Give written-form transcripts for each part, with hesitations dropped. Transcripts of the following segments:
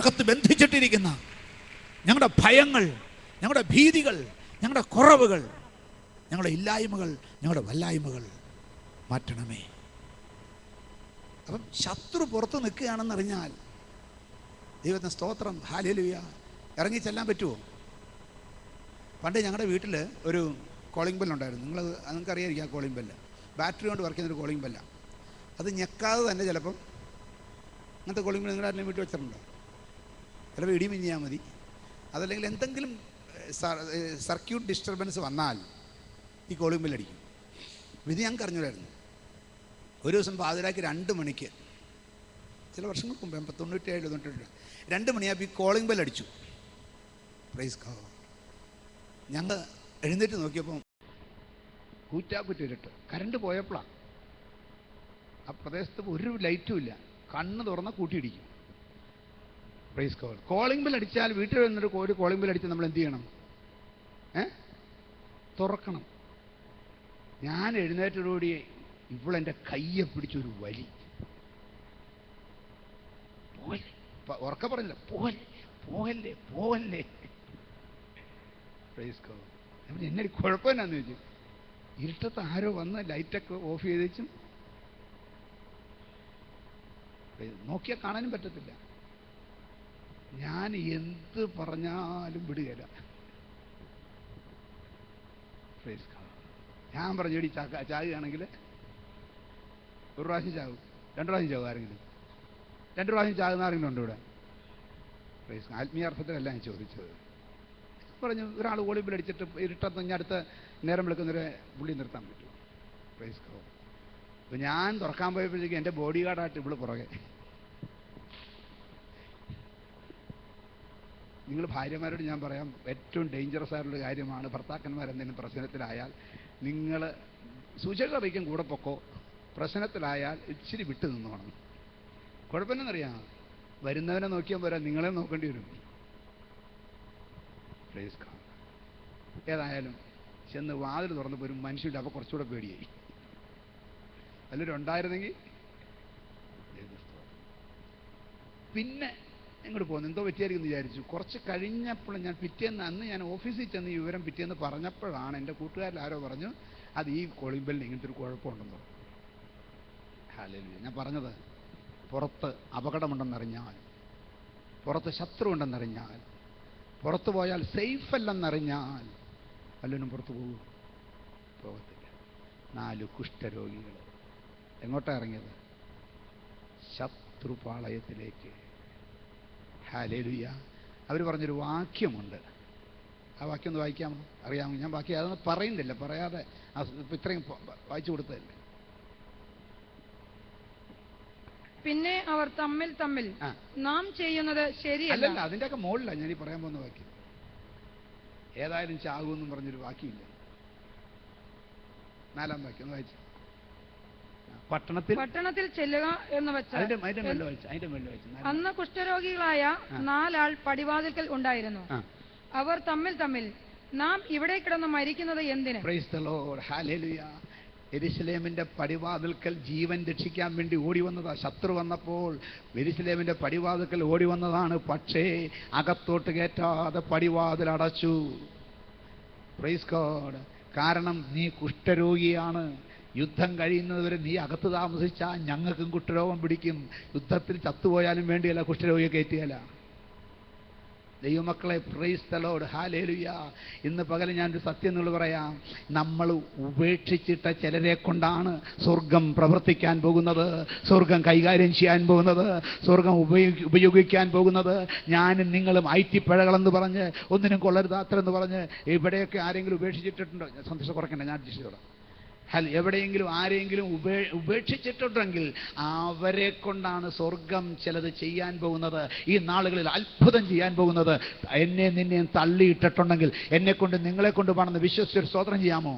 അകത്ത് ബന്ധിച്ചിട്ടിരിക്കുന്ന ഞങ്ങളുടെ ഭയങ്ങൾ, ഞങ്ങളുടെ ഭീതികൾ, ഞങ്ങളുടെ കുറവുകൾ, ഞങ്ങളുടെ ഇല്ലായ്മകൾ, ഞങ്ങളുടെ വല്ലായ്മകൾ മാറ്റണമേ. അപ്പം ശത്രു പുറത്ത് നിൽക്കുകയാണെന്നറിഞ്ഞാൽ ദൈവത്തിന് സ്തോത്രം, ഹല്ലേലൂയ, ഇറങ്ങി ചെല്ലാൻ പറ്റുമോ? പണ്ട് ഞങ്ങളുടെ വീട്ടിൽ ഒരു കോളിംഗ് ബെല്ലുണ്ടായിരുന്നു. നിങ്ങൾക്ക് അറിയാതിരിക്കും. ആ കോളിംഗ് ബെല്ല് ബാറ്ററി കൊണ്ട് വർക്ക് ചെയ്യുന്നൊരു കോളിംഗ് ബെല്ലാണ്. അത് ഞെക്കാതെ തന്നെ ചിലപ്പം അങ്ങനത്തെ കോളിംഗ് ബെല്ല് നിങ്ങളുടെ ആരെങ്കിലും വീട്ടിൽ വെച്ചിട്ടുണ്ടോ? ചിലപ്പോൾ ഇടി മിഞ്ഞാൽ മതി. അതല്ലെങ്കിൽ എന്തെങ്കിലും സർക്യൂട്ട് ഡിസ്റ്റർബൻസ് വന്നാൽ ഈ കോളിംഗ് ബെല്ലടിക്കും. ഇത് ഞങ്ങൾക്ക് അറിഞ്ഞില്ലായിരുന്നു. ഒരു ദിവസം പാതിരാക്കി 2 മണിക്ക്, ചില വർഷങ്ങൾക്ക് മുമ്പ് 97 98 2 മണിയാകുമ്പോൾ ഈ കോളിംഗ് ബെല്ലടിച്ചു. Praise God. ഞങ്ങൾ എഴുന്നേറ്റ് നോക്കിയപ്പോൾ കൂറ്റാക്കുറ്റിട്ട് കറണ്ട് പോയപ്പോഴാണ്. ആ പ്രദേശത്ത് ഒരു ലൈറ്റും ഇല്ല. കണ്ണ് തുറന്ന കൂട്ടിയിടിക്കും. Praise God. കോളിംഗ് ബെൽ അടിച്ചാൽ വീട്ടിൽ വന്നിട്ട് ഒരു കോളിംഗ് ബെൽ അടിച്ചാൽ നമ്മൾ എന്ത് ചെയ്യണം? തുറക്കണം. ഞാൻ എഴുന്നേറ്റോടുകൂടി ഇവളെൻ്റെ കയ്യെ പിടിച്ചൊരു വലി. പോലെ ഉറക്ക പറഞ്ഞില്ല, പോകല്ലേ പോകല്ലേ. Praise God. എന്നെ കുഴപ്പമെന്നാന്ന് ചോദിച്ചു. ഇരുട്ടത്ത് ആരോ വന്ന് ലൈറ്റൊക്കെ ഓഫ് ചെയ്ത് വെച്ചും നോക്കിയാൽ കാണാനും പറ്റത്തില്ല. ഞാൻ എന്ത് പറഞ്ഞാലും വിടുകയില്ല. Praise God. ഞാൻ പറഞ്ഞു, എടി ചാകുകയാണെങ്കിൽ 1 പ്രാവശ്യം ചാകും, 2 പ്രാവശ്യം ചാകും. ആരെങ്കിലും 2 പ്രാവശ്യം ചാകുന്ന ആരെങ്കിലും ഉണ്ടോ ഇവിടെ? പ്രൈസ്. ആത്മീയാർത്ഥത്തിലല്ല ഞാൻ ചോദിച്ചത്. പറഞ്ഞു, ഒരാൾ കോളിംഗ് അടിച്ചിട്ട് ഇരുട്ടത്ത് അടുത്ത നേരം വിളിക്കുന്നവരെ പുള്ളി നിർത്താൻ പറ്റും. Praise God. അപ്പോൾ ഞാൻ തുറക്കാൻ പോയപ്പോഴത്തേക്കും എൻ്റെ ബോഡി ഗാർഡായിട്ട് ഇവിടെ പുറകെ. നിങ്ങൾ ഭാര്യമാരോട് ഞാൻ പറയാം, ഏറ്റവും ഡേഞ്ചറസ് ആയിട്ടുള്ള കാര്യമാണ് ഭർത്താക്കന്മാർ എന്തെങ്കിലും പ്രശ്നത്തിലായാൽ നിങ്ങൾ സുചരിത അറിയിക്കാൻ കൂടെ പൊക്കോ. പ്രശ്നത്തിലായാൽ ഇച്ചിരി വിട്ടു നിന്നോണം. കുഴപ്പമെന്നറിയാം, വരുന്നവനെ നോക്കിയാൽ പോരാ, നിങ്ങളെ നോക്കേണ്ടി വരും. Praise God. ഏതായാലും ചെന്ന് വാതിൽ തുറന്നപ്പോൾ ഒരു മനുഷ്യൻ്റെ അപ്പോൾ കുറച്ചുകൂടെ പേടിയായി. വല്ലവരും ഉണ്ടായിരുന്നെങ്കിൽ. പിന്നെ ഇങ്ങോട്ട് പോകുന്നു, എന്തോ പറ്റിയായിരിക്കും എന്ന് വിചാരിച്ചു. കുറച്ച് കഴിഞ്ഞപ്പോൾ ഞാൻ അന്ന് ഞാൻ ഓഫീസിൽ ചെന്ന് ഈ വിവരം പിറ്റേന്ന് പറഞ്ഞപ്പോഴാണ് എൻ്റെ കൂട്ടുകാരിൽ ആരോ പറഞ്ഞു, അത് ഈ കോളിംഗ് ബെല്ലിന് ഇങ്ങനത്തെ ഒരു കുഴപ്പമുണ്ടെന്ന് പറഞ്ഞു. ഹല്ലേലൂയ. ഞാൻ പറഞ്ഞത്, പുറത്ത് അപകടമുണ്ടെന്നറിഞ്ഞാൽ, പുറത്ത് ശത്രു ഉണ്ടെന്നറിഞ്ഞാൽ, പുറത്തു പോയാൽ സേഫ് അല്ലെന്നറിഞ്ഞാൽ വല്ലവനും പുറത്തു പോകത്തില്ല. 4 കുഷ്ഠരോഗികൾ എങ്ങോട്ടാണ് ഇറങ്ങിയത്? ശത്രുപാളയത്തിലേക്ക്. ഹല്ലേലൂയ. അവർ പറഞ്ഞൊരു വാക്യമുണ്ട്. ആ വാക്യം ഒന്ന് വായിക്കാമോ? അറിയാമോ? ഞാൻ ബാക്കി അതൊന്നും പറയുന്നില്ല, പറയാതെ ഇത്രയും വായിച്ചു കൊടുത്തതല്ലേ. പിന്നെ അവർ തമ്മിൽ നാം ചെയ്യുന്നത് ശരിയല്ല. അതിൻ്റെ ഒക്കെ മുകളിലാണ് ഞാൻ ഈ പറയാൻ പോകുന്ന വാക്യം. ഏതായാലും ചാകുമെന്നും പറഞ്ഞൊരു വാക്യമില്ല. 4-ാം വാക്യം ഒന്ന് വായിച്ചു. പട്ടണത്തിൽ ചെല്ലുക എന്ന് വെച്ചാൽ അന്ന് കുഷ്ഠരോഗികളായ 4 ആൾ പടിവാതിൽക്കൽ ഉണ്ടായിരുന്നു. അവർ തമ്മിൽ നാം ഇവിടെ കിടന്ന് മരിക്കുന്നത് എന്തിന്? Praise the Lord. ഹല്ലേലൂയ. യെരുശലേമിന്റെ പടിവാതിൽക്കൽ ജീവൻ രക്ഷിക്കാൻ വേണ്ടി ഓടി വന്നതാ. ശത്രു വന്നപ്പോൾ യെരുശലേമിന്റെ പടിവാതിൽക്കൽ ഓടി വന്നതാണ്. പക്ഷേ അകത്തോട്ട് കയറ്റാതെ പടിവാതിൽ അടച്ചു. Praise God. കാരണം നീ കുഷ്ഠരോഗിയാണ്. യുദ്ധം കഴിയുന്നതുവരെ നീ അകത്ത് താമസിച്ചാൽ ഞങ്ങൾക്കും കുഷ്ഠരോഗം പിടിക്കും. യുദ്ധത്തിൽ ചത്തുപോയാലും വേണ്ടിയല്ല കുഷ്ഠരോഗിയെ കയറ്റിയല്ല. ദൈവമക്കളെ, പ്രൈസ് ദി ലോർഡ്. ഹല്ലേലൂയ. ഇന്ന് പകൽ ഞാനൊരു സത്യം നിങ്ങൾ പറയാം. നമ്മൾ ഉപേക്ഷിച്ചിട്ട ചിലരെ കൊണ്ടാണ് സ്വർഗം പ്രവർത്തിക്കാൻ പോകുന്നത്, സ്വർഗം കൈകാര്യം ചെയ്യാൻ പോകുന്നത്, സ്വർഗം ഉപയോഗിക്കാൻ പോകുന്നത്. ഞാനും നിങ്ങളും IT പിഴകളെന്ന് പറഞ്ഞ്, ഒന്നിനും കൊള്ളരുതാത്തരെന്ന് പറഞ്ഞ് ഇവിടെയൊക്കെ ആരെങ്കിലും ഉപേക്ഷിച്ചിട്ടുണ്ടോ? സന്തോഷം കുറയ്ക്കണ്ട, ഞാൻ അഡ്ജസ്റ്റ്. എവിടെയെങ്കിലും ആരെങ്കിലും ഉപേക്ഷിച്ചിട്ടുണ്ടെങ്കിൽ അവരെ കൊണ്ടാണ് സ്വർഗം ചിലത് ചെയ്യാൻ പോകുന്നത്. ഈ നാളുകളിൽ അത്ഭുതം ചെയ്യാൻ പോകുന്നത്. എന്നെ നിന്നെയും തള്ളിയിട്ടിട്ടുണ്ടെങ്കിൽ എന്നെ കൊണ്ട് നിങ്ങളെ കൊണ്ട് വേണമെന്ന് വിശ്വസിച്ചൊരു സ്തോത്രം ചെയ്യാമോ?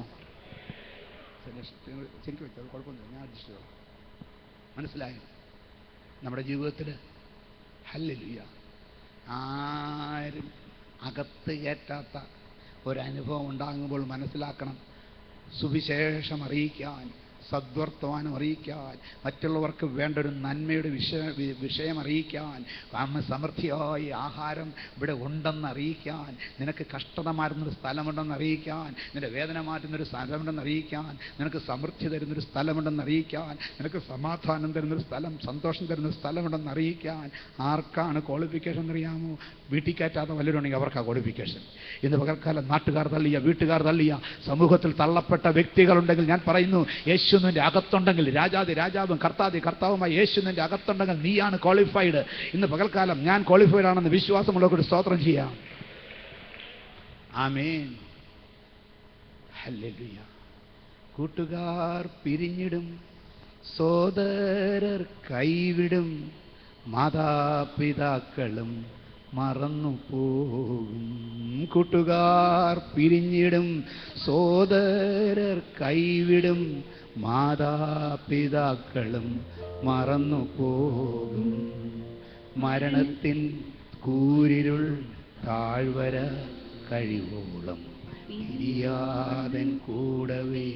ശരിക്കും വെച്ചത് കുഴപ്പമൊന്നുമില്ല, ഞാൻ അഡ്ജസ്റ്റ് ചെയ്തോളാം. മനസ്സിലായോ? നമ്മുടെ ജീവിതത്തിൽ ഹല്ലേലൂയ ആരും അകത്ത് കയറ്റാത്ത ഒരനുഭവം ഉണ്ടാകുമ്പോൾ മനസ്സിലാക്കണം, സുവിശേഷം അറിയിക്കാൻ സദ്വർത്തമാനം അറിയിക്കാൻ, മറ്റുള്ളവർക്ക് വേണ്ട ഒരു നന്മയുടെ വിഷയം അറിയിക്കാൻ, സമൃദ്ധിയായി ആഹാരം ഇവിടെ ഉണ്ടെന്ന് അറിയിക്കാൻ, നിനക്ക് കഷ്ടത മാറ്റുന്നൊരു സ്ഥലമുണ്ടെന്ന് അറിയിക്കാൻ, നിന്റെ വേദന മാറ്റുന്നൊരു സ്ഥലമുണ്ടെന്ന് അറിയിക്കാൻ, നിനക്ക് സമൃദ്ധി തരുന്നൊരു സ്ഥലമുണ്ടെന്ന് അറിയിക്കാൻ, നിനക്ക് സമാധാനം തരുന്നൊരു സ്ഥലം, സന്തോഷം തരുന്നൊരു സ്ഥലമുണ്ടെന്ന് അറിയിക്കാൻ. ആർക്കാണ് ക്വാളിഫിക്കേഷൻ എന്നറിയാമോ? വീട്ടിൽ കയറ്റാത്ത വല്ലവരുണ്ടെങ്കിൽ അവർക്കാ ക്വാളിഫിക്കേഷൻ. ഇന്ന് പകൽക്കാലം നാട്ടുകാർ തള്ളിയ, വീട്ടുകാർ തള്ളിയ, സമൂഹത്തിൽ തള്ളപ്പെട്ട വ്യക്തികളുണ്ടെങ്കിൽ ഞാൻ പറയുന്നു, യേശു നിന്റെ അകത്തുണ്ടെങ്കിൽ, രാജാതി രാജാവും കർത്താതി കർത്താവുമായി യേശു നിന്റെ അകത്തുണ്ടെങ്കിൽ നീയാണ് ക്വാളിഫൈഡ്. ഇന്ന് പകൽക്കാലം ഞാൻ ക്വാളിഫൈഡ് ആണെന്ന് വിശ്വാസമുള്ളവർക്ക് സ്തോത്രം ചെയ്യാം. ആമേൻ, ഹല്ലേലൂയ. കൂട്ടുകാർ പിരിഞ്ഞിടും, സോദരർ കൈവിടും, മാതാപിതാക്കളും മറന്നു പോകും. കൂട്ടുകാർ പിരിഞ്ഞിടും, സോദരർ കൈവിടും, മാതാപിതാക്കളും മറന്നു പോകും. മരണത്തിൻ കൂരിരുൾ താഴ്വര കഴിവോളം ഇരിയാതൻ കൂടവേ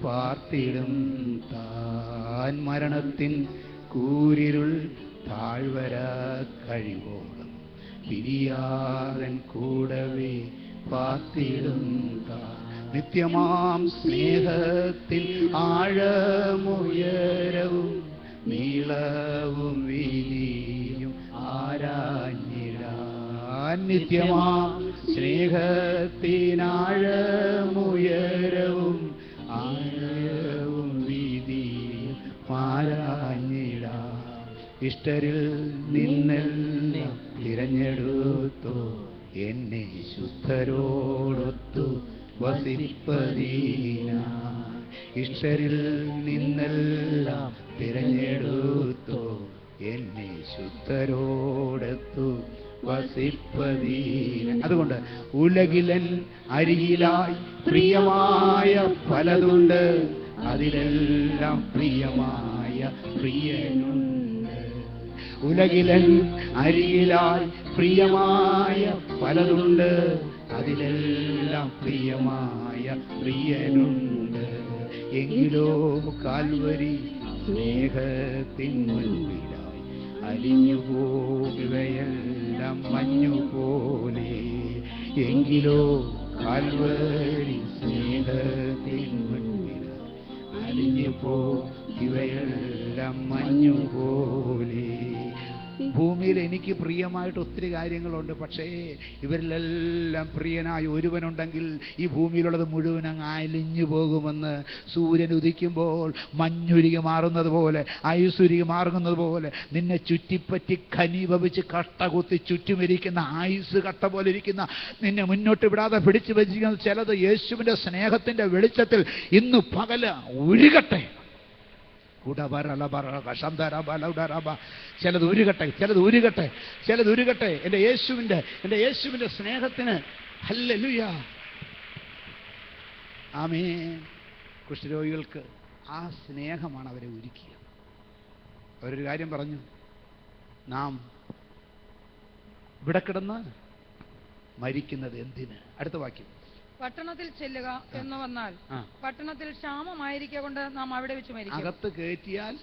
പാർത്തിടും താൻ. മരണത്തിൻ കൂരിരുൾ താഴ്വര കഴിവോളം പിരിയാതൻ കൂടവേ പാർത്തിടും താൻ. നിത്യമാം സ്നേഹത്തിൽ ആഴമുയരവും നീളവും വീതിയും ആരാഞ്ഞിടാൻ. നിത്യമാം സ്നേഹത്തിനാഴമുയരവും ആഴവും വീതിയും ആരാഞ്ഞിടാൻ. ഇഷ്ടരിൽ നിന്നെല്ലാം തിരഞ്ഞെടുത്തു എന്നെ ശുദ്ധരോടൊത്തു വസിപ്പതിനായി. ഇഷ്ടരിൽ നിന്നെല്ലാം തിരഞ്ഞെടുത്തു എന്നെ ശുദ്ധരോടൊത്തു വസിപ്പതിനായി. അതുകൊണ്ട് ഉലകിലൻ അരികിലായി പ്രിയമായ പലതുണ്ട്, അതിലെല്ലാം പ്രിയമായ പ്രിയനുണ്ട്. ഉലകിലൻ അരികിലായി പ്രിയമായ പലതുണ്ട്, അതിലെല്ലാം പ്രിയമായ പ്രിയനുണ്ട്. എങ്കിലോ കാൽവരി സ്നേഹത്തിൻ മുൻപിലായി അലിഞ്ഞു പോകുകയെല്ലാം മഞ്ഞുപോലെ. എങ്കിലോ കാൽവരി സ്നേഹത്തിൻ മുൻപിലായി അലിഞ്ഞു പോകുകയെല്ലാം മഞ്ഞുപോലെ. ഭൂമിയിൽ എനിക്ക് പ്രിയമായിട്ട് ഒത്തിരി കാര്യങ്ങളുണ്ട്, പക്ഷേ ഇവരിലെല്ലാം പ്രിയനായ ഒരുവനുണ്ടെങ്കിൽ ഈ ഭൂമിയിലുള്ളത് മുഴുവൻ അങ്ങ് അലിഞ്ഞു പോകുമെന്ന്. സൂര്യൻ ഉദിക്കുമ്പോൾ മഞ്ഞുരുകി മാറുന്നത് പോലെ, ആയുസ്സുരുകി മാറുന്നത് പോലെ, നിന്നെ ചുറ്റിപ്പറ്റി ഖനീഭവിച്ച് കട്ട കുത്തി ചുറ്റുമിരിക്കുന്ന ആയുസ് കട്ട പോലെ ഇരിക്കുന്ന നിന്നെ മുന്നോട്ട് വിടാതെ പിടിച്ചു വെച്ചിരിക്കുന്ന ചിലത് യേശുവിൻ്റെ സ്നേഹത്തിൻ്റെ വെളിച്ചത്തിൽ ഇന്ന് പകല് ഉരുകട്ടെ. ചിലത് ഉരുകട്ടെ, ചിലത് ഉരുകട്ടെ, ചിലത് ഉരുകട്ടെ. എൻ്റെ യേശുവിൻ്റെ സ്നേഹത്തിന് ഹല്ലേലൂയ. ആമേൻ. കുഷ്ഠരോഗികൾക്ക് ആ സ്നേഹമാണ് അവരെ ഒരുക്കിയത്. അവരൊരു കാര്യം പറഞ്ഞു, നാം ഇവിടെ കിടന്ന് മരിക്കുന്നത് എന്തിന്? അടുത്ത വാക്യം, പട്ടണത്തിൽ ചെല്ലുക എന്ന് വന്നാൽ പട്ടണത്തിൽ ക്ഷാമമായിരിക്കെ കൊണ്ട് നാം അവിടെ വെച്ച് മരിക്കും. അകത്ത് കയറ്റിയാൽ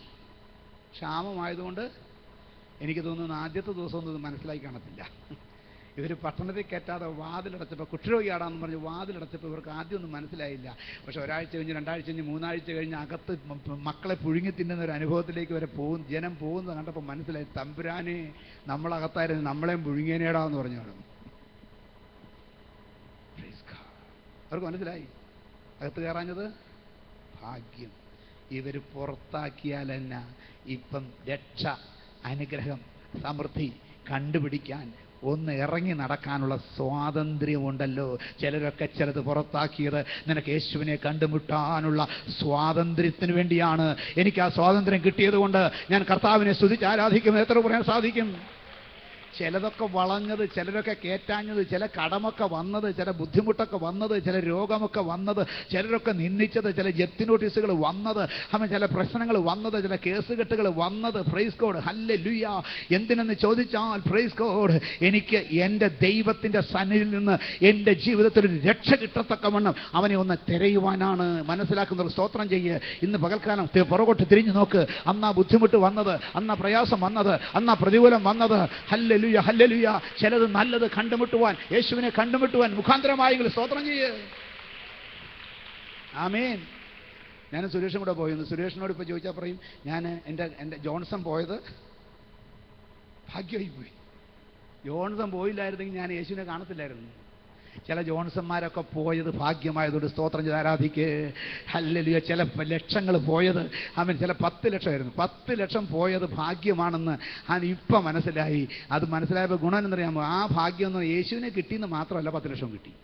ക്ഷാമമായതുകൊണ്ട് എനിക്ക് തോന്നുന്നു ആദ്യത്തെ ദിവസം ഒന്നും ഇത് മനസ്സിലാക്കി കാണത്തില്ല. ഇവർ പട്ടണത്തിൽ കയറ്റാതെ വാതിലടച്ചപ്പോൾ, കുഷ്ഠരോഗിയാടാന്ന് പറഞ്ഞ് വാതിലടച്ചപ്പോൾ ഇവർക്ക് ആദ്യം ഒന്നും മനസ്സിലായില്ല. പക്ഷെ ഒരാഴ്ച കഴിഞ്ഞ്, രണ്ടാഴ്ച കഴിഞ്ഞ്, മൂന്നാഴ്ച കഴിഞ്ഞ് അകത്ത് മക്കളെ പുഴുങ്ങി തിന്നുന്ന ഒരു അനുഭവത്തിലേക്ക് വരെ ജനം പോകുന്നത് കണ്ടപ്പോൾ മനസ്സിലായി, തമ്പുരാനെ നമ്മളകത്തായിരുന്നു നമ്മളെയും പുഴുങ്ങിയനേടാന്ന് പറഞ്ഞു നടന്നു. അവർക്ക് മനസ്സിലായി അകത്ത് കയറാഞ്ഞത് ഭാഗ്യം. ഇവർ പുറത്താക്കിയാൽ തന്നെ ഇപ്പം രക്ഷ, അനുഗ്രഹം, സമൃദ്ധി കണ്ടുപിടിക്കാൻ ഒന്ന് ഇറങ്ങി നടക്കാനുള്ള സ്വാതന്ത്ര്യമുണ്ടല്ലോ. ചിലരൊക്കെ ചിലത് പുറത്താക്കിയത് നിനക്ക് യേശുവിനെ കണ്ടുമുട്ടാനുള്ള സ്വാതന്ത്ര്യത്തിന് വേണ്ടിയാണ്. എനിക്ക് ആ സ്വാതന്ത്ര്യം കിട്ടിയത് കൊണ്ട് ഞാൻ കർത്താവിനെ സ്തുതിച്ച് ആരാധിക്കും. എത്ര പറയാൻ സാധിക്കും? ചിലതൊക്കെ വളഞ്ഞത്, ചിലരൊക്കെ കേറ്റാഞ്ഞത്, ചില കടമൊക്കെ വന്നത്, ചില ബുദ്ധിമുട്ടൊക്കെ വന്നത്, ചില രോഗമൊക്കെ വന്നത്, ചിലരൊക്കെ നിന്ദിച്ചത്, ചില ജപ്തി നോട്ടീസുകൾ വന്നത്, ചില പ്രശ്നങ്ങൾ വന്നത്, ചില കേസുകെട്ടുകൾ വന്നത്. Praise God, hallelujah. എന്തിനെന്ന് ചോദിച്ചാൽ പ്രൈസ് ഗോഡ്, എനിക്ക് എൻ്റെ ദൈവത്തിൻ്റെ സന്നിധിയിൽ നിന്ന് എൻ്റെ ജീവിതത്തിൽ ഒരു രക്ഷ കിട്ടത്തക്കവണ്ണം അവനെ ഒന്ന് തിരയുവാനാണ്. മനസ്സിലാക്കുന്നത് സ്തോത്രം ചെയ്യ്. ഇന്ന് പകൽക്കാലം പുറകോട്ട് തിരിഞ്ഞു നോക്ക്. അന്നാ ബുദ്ധിമുട്ട് വന്നത്, അന്നാ പ്രയാസം വന്നത്, അന്നാ പ്രതികൂലം വന്നത്. Hallelujah, hallelujah. ചിലത് നല്ലത് കണ്ടുമുട്ടുവാൻ, യേശുവിനെ കണ്ടുമുട്ടുവാൻ മുഖാന്തരമായെങ്കിൽ സ്തോത്രം ചെയ്യ്. ആമേൻ. ഞാൻ സുരേഷും കൂടെ പോയിരുന്നു. സുരേഷിനോട് ഇപ്പോൾ ചോദിച്ചാൽ പറയും, ഞാൻ എൻ്റെ ജോൺസൺ പോയത് ഭാഗ്യമായി പോയി. ജോൺസൺ പോയില്ലായിരുന്നെങ്കിൽ ഞാൻ യേശുവിനെ കാണത്തില്ലായിരുന്നു. ചില ജോൺസന്മാരൊക്കെ പോയത് ഭാഗ്യമായതുകൊണ്ട് സ്തോത്രം ചെയ്ത് ആരാധിക്ക്. ഹല്ലേലൂയ. ചില ലക്ഷങ്ങൾ പോയത്, ചില 10 ലക്ഷമായിരുന്നു. 10 ലക്ഷം പോയത് ഭാഗ്യമാണെന്ന് ഇപ്പം മനസ്സിലായി. അത് മനസ്സിലായപ്പോൾ ഗുണം എന്നറിയാമോ? ആ ഭാഗ്യം എന്ന് യേശുവിനെ കിട്ടിയെന്ന് മാത്രമല്ല, 10 ലക്ഷം കിട്ടി.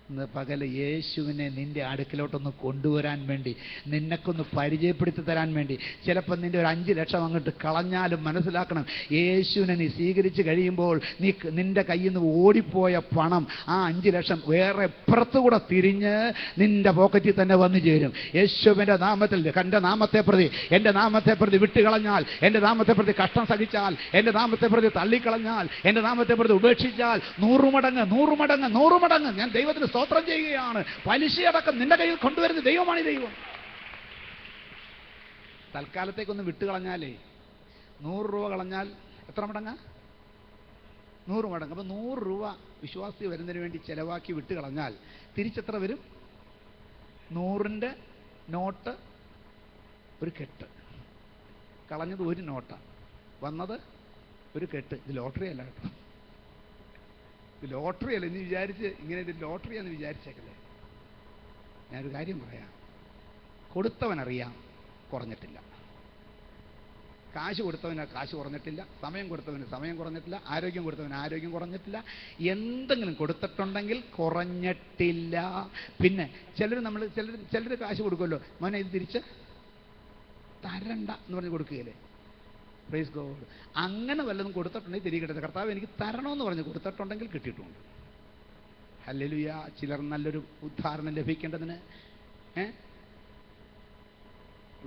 ഇന്ന് പകല് യേശുവിനെ നിന്റെ അടുക്കിലോട്ടൊന്ന് കൊണ്ടുവരാൻ വേണ്ടി, നിനക്കൊന്ന് പരിചയപ്പെടുത്തി തരാൻ വേണ്ടി, ചിലപ്പോൾ നിന്റെ ഒരു 5 ലക്ഷം അങ്ങോട്ട് കളഞ്ഞാലും മനസ്സിലാക്കണം, യേശുവിനെ നീ സ്വീകരിച്ച് കഴിയുമ്പോൾ നിന്റെ കയ്യിൽ നിന്ന് ഓടിപ്പോയ പണം, ആ 5 ലക്ഷം വേറെ പുറത്തുകൂടെ തിരിഞ്ഞ് നിന്റെ പോക്കറ്റിൽ തന്നെ വന്നു ചേരും. യേശുവിൻ്റെ നാമത്തിൽ, എൻ്റെ നാമത്തെ പ്രതി, എൻ്റെ നാമത്തെ പ്രതി വിട്ടുകളഞ്ഞാൽ, എൻ്റെ നാമത്തെ പ്രതി കഷ്ടം സഹിച്ചാൽ, എൻ്റെ നാമത്തെ പ്രതി തള്ളിക്കളഞ്ഞാൽ, എൻ്റെ നാമത്തെ പ്രതി ഉപേക്ഷിച്ചാൽ 100 മടങ്ങ് 100 മടങ്ങ് 100 മടങ്ങ് ഞാൻ ദൈവത്തിന് സ്തോത്രം ചെയ്യുകയാണ്. പലിശയടക്കം നിന്റെ കയ്യിൽ കൊണ്ടുവരുന്ന ദൈവമാണ് ഈ ദൈവം. തൽക്കാലത്തേക്കൊന്ന് വിട്ടുകളഞ്ഞാലേ 100 രൂപ കളഞ്ഞാൽ എത്ര മടങ്ങ? 100 മടങ്ങ്. അപ്പം 100 രൂപ വിശ്വാസി വരുന്നതിന് വേണ്ടി ചെലവാക്കി വിട്ടുകളഞ്ഞാൽ തിരിച്ചെത്ര വരും? 100ൻ്റെ നോട്ട് ഒരു കെട്ട്. കളഞ്ഞത് ഒരു നോട്ടാണ്, വന്നത് ഒരു കെട്ട്. ഇത് ലോട്ടറി അല്ല കേട്ടോ, ഇത് ലോട്ടറി അല്ല. എന്ന് വിചാരിച്ച് ഇങ്ങനെ ഇത് ലോട്ടറിയാന്ന് വിചാരിച്ചേക്കല്ലേ. ഞാനൊരു കാര്യം പറയാം, കൊടുത്തവനറിയാം കുറഞ്ഞിട്ടില്ല. കാശ് കൊടുത്തവന് കാശ് കുറഞ്ഞിട്ടില്ല, സമയം കൊടുത്തവന് സമയം കുറഞ്ഞിട്ടില്ല, ആരോഗ്യം കൊടുത്തവന് ആരോഗ്യം കുറഞ്ഞിട്ടില്ല. എന്തെങ്കിലും കൊടുത്തിട്ടുണ്ടെങ്കിൽ കുറഞ്ഞിട്ടില്ല. പിന്നെ ചിലർ കാശ് കൊടുക്കുമല്ലോ, മോനെ ഇത് തിരിച്ച് തരണ്ട എന്ന് പറഞ്ഞ് കൊടുക്കുകയല്ലേ. Praise God. അങ്ങനെ വല്ലതും കൊടുത്തിട്ടുണ്ടെങ്കിൽ തിരികെ കിട്ടരുത്. കർത്താവ് എനിക്ക് തരണമെന്ന് പറഞ്ഞ് കൊടുത്തിട്ടുണ്ടെങ്കിൽ കിട്ടിയിട്ടുണ്ട്. ഹല്ലേലൂയ. ചിലർ നല്ലൊരു ഉദ്ധാരണം ലഭിക്കേണ്ടതിന്,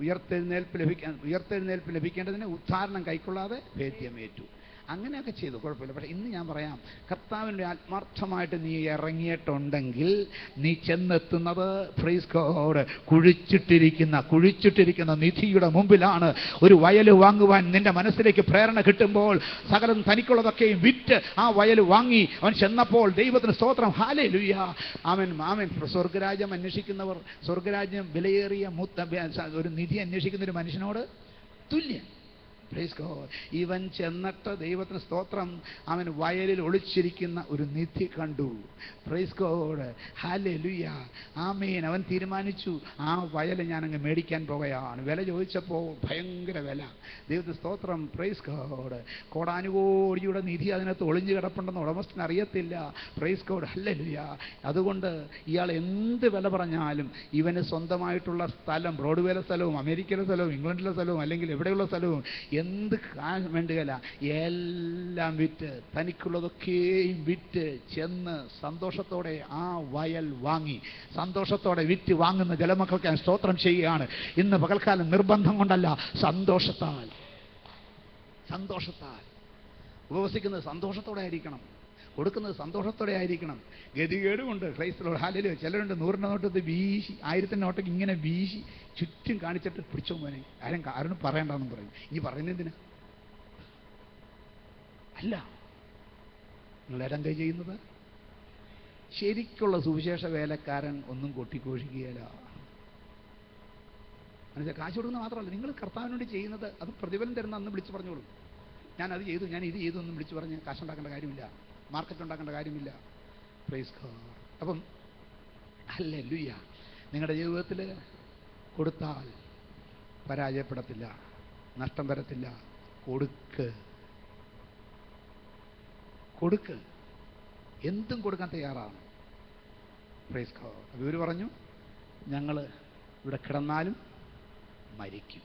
ഉയർത്തെഴുന്നേൽപ്പ് ലഭിക്കേണ്ടതിന് ഉദ്ധാരണം കൈക്കൊള്ളാതെ ഭേദ്യമേറ്റു. അങ്ങനെയൊക്കെ ചെയ്തു, കുഴപ്പമില്ല. പക്ഷേ ഇന്ന് ഞാൻ പറയാം, കർത്താവിൻ്റെ ആത്മാർത്ഥമായിട്ട് നീ ഇറങ്ങിയിട്ടുണ്ടെങ്കിൽ നീ ചെന്നെത്തുന്നത് പ്രൈസ് ഗോഡ് കുഴിച്ചിട്ടിരിക്കുന്ന നിധിയുടെ മുമ്പിലാണ്. ഒരു വയൽ വാങ്ങുവാൻ നിന്റെ മനസ്സിലേക്ക് പ്രേരണ കിട്ടുമ്പോൾ സകലം തനിക്കുള്ളതൊക്കെയും വിറ്റ് ആ വയൽ വാങ്ങി അവൻ ചെന്നപ്പോൾ ദൈവത്തിന് സ്തോത്രം. ഹല്ലേലൂയ. ആമേൻ, ആമേൻ. സ്വർഗരാജ്യം അന്വേഷിക്കുന്നവർ, സ്വർഗരാജ്യം വിലയേറിയ ഒരു നിധി അന്വേഷിക്കുന്ന ഒരു മനുഷ്യനോട് തുല്യം. Praise God. ഇവൻ ചെന്നിട്ട് ദൈവത്തിന് സ്തോത്രം, അവൻ വയലിൽ ഒളിച്ചിരിക്കുന്ന ഒരു നിധി കണ്ടു. Price God. ഹല്ലേലൂയ. ആമേൻ. അവൻ തീരുമാനിച്ചു, ആ വയൽ ഞാനങ്ങ് മേടിക്കാൻ പോകുകയാണ്. വില ചോദിച്ചപ്പോൾ ഭയങ്കര വില. ദൈവത്തിന് സ്തോത്രം. Praise God. കോടാനുകോടിയുടെ നിധി അതിനകത്ത് ഒളിഞ്ഞു കിടപ്പുണ്ടെന്ന് ഉടമസ്ഥന് അറിയത്തില്ല. Price God. ഹല്ലേലൂയ. അതുകൊണ്ട് ഇയാൾ എന്ത് വില പറഞ്ഞാലും ഇവന് സ്വന്തമായിട്ടുള്ള സ്ഥലം, ബ്രോഡ്വേയിലെ സ്ഥലവും അമേരിക്കയിലെ സ്ഥലവും ഇംഗ്ലണ്ടിലെ സ്ഥലവും അല്ലെങ്കിൽ എവിടെയുള്ള സ്ഥലവും എന്ത് വേണ്ടുകയില്ല, എല്ലാം വിറ്റ്, തനിക്കുള്ളതൊക്കെയും വിറ്റ് ചെന്ന് സന്തോഷത്തോടെ ആ വയൽ വാങ്ങി, സന്തോഷത്തോടെ വിറ്റ് വാങ്ങുന്ന ജലമക്കൾക്ക് ഞാൻ സ്തോത്രം ചെയ്യുകയാണ്. ഇന്ന് പകൽക്കാലം നിർബന്ധം കൊണ്ടല്ല, സന്തോഷത്താൽ ഉപവസിക്കുന്നത് സന്തോഷത്തോടെ ആയിരിക്കണം, കൊടുക്കുന്നത് സന്തോഷത്തോടെ ആയിരിക്കണം. ഗതികേടുമുണ്ട്. ക്രൈസ്തവർ ഹാലയിലോ ചിലരുണ്ട് 100 നോട്ടത്ത് വീശി, 1000 നോട്ടൊക്കെ ഇങ്ങനെ വീശി ചുറ്റും കാണിച്ചിട്ട് പിടിച്ചോ മോനെ, ആരും പറയണ്ടെന്ന് പറയും. ഇനി പറയുന്നതിന് അല്ല, നിങ്ങൾ ഇടം കൈ ചെയ്യുന്നത്. ശരിക്കുള്ള സുവിശേഷ വേലക്കാരൻ ഒന്നും കൊട്ടിഘോഷിക്കുകയില്ല. മനസ്സിലായി? കാശ് കൊടുക്കുന്നത് മാത്രമല്ല, നിങ്ങൾ കർത്താവിന് വേണ്ടി ചെയ്യുന്നത് അത് പ്രതിഫലം തരുന്ന അന്ന് വിളിച്ചു പറഞ്ഞോളൂ. ഞാൻ അത് ചെയ്തു, ഞാൻ ഇത് ചെയ്തു എന്നും വിളിച്ചു പറഞ്ഞ് കാശുണ്ടാക്കേണ്ട കാര്യമില്ല, മാർക്കറ്റ് ഉണ്ടാക്കേണ്ട കാര്യമില്ല. Praise God. അപ്പം ഹല്ലേലൂയ. നിങ്ങളുടെ ജീവിതത്തിൽ കൊടുത്താൽ പരാജയപ്പെടത്തില്ല, നഷ്ടം വരത്തില്ല. കൊടുക്ക്, എന്തും കൊടുക്കാൻ തയ്യാറാണ്. Praise God. അപ്പോൾ ഇവർ പറഞ്ഞു, ഞങ്ങൾ ഇവിടെ കിടന്നാലും മരിക്കും.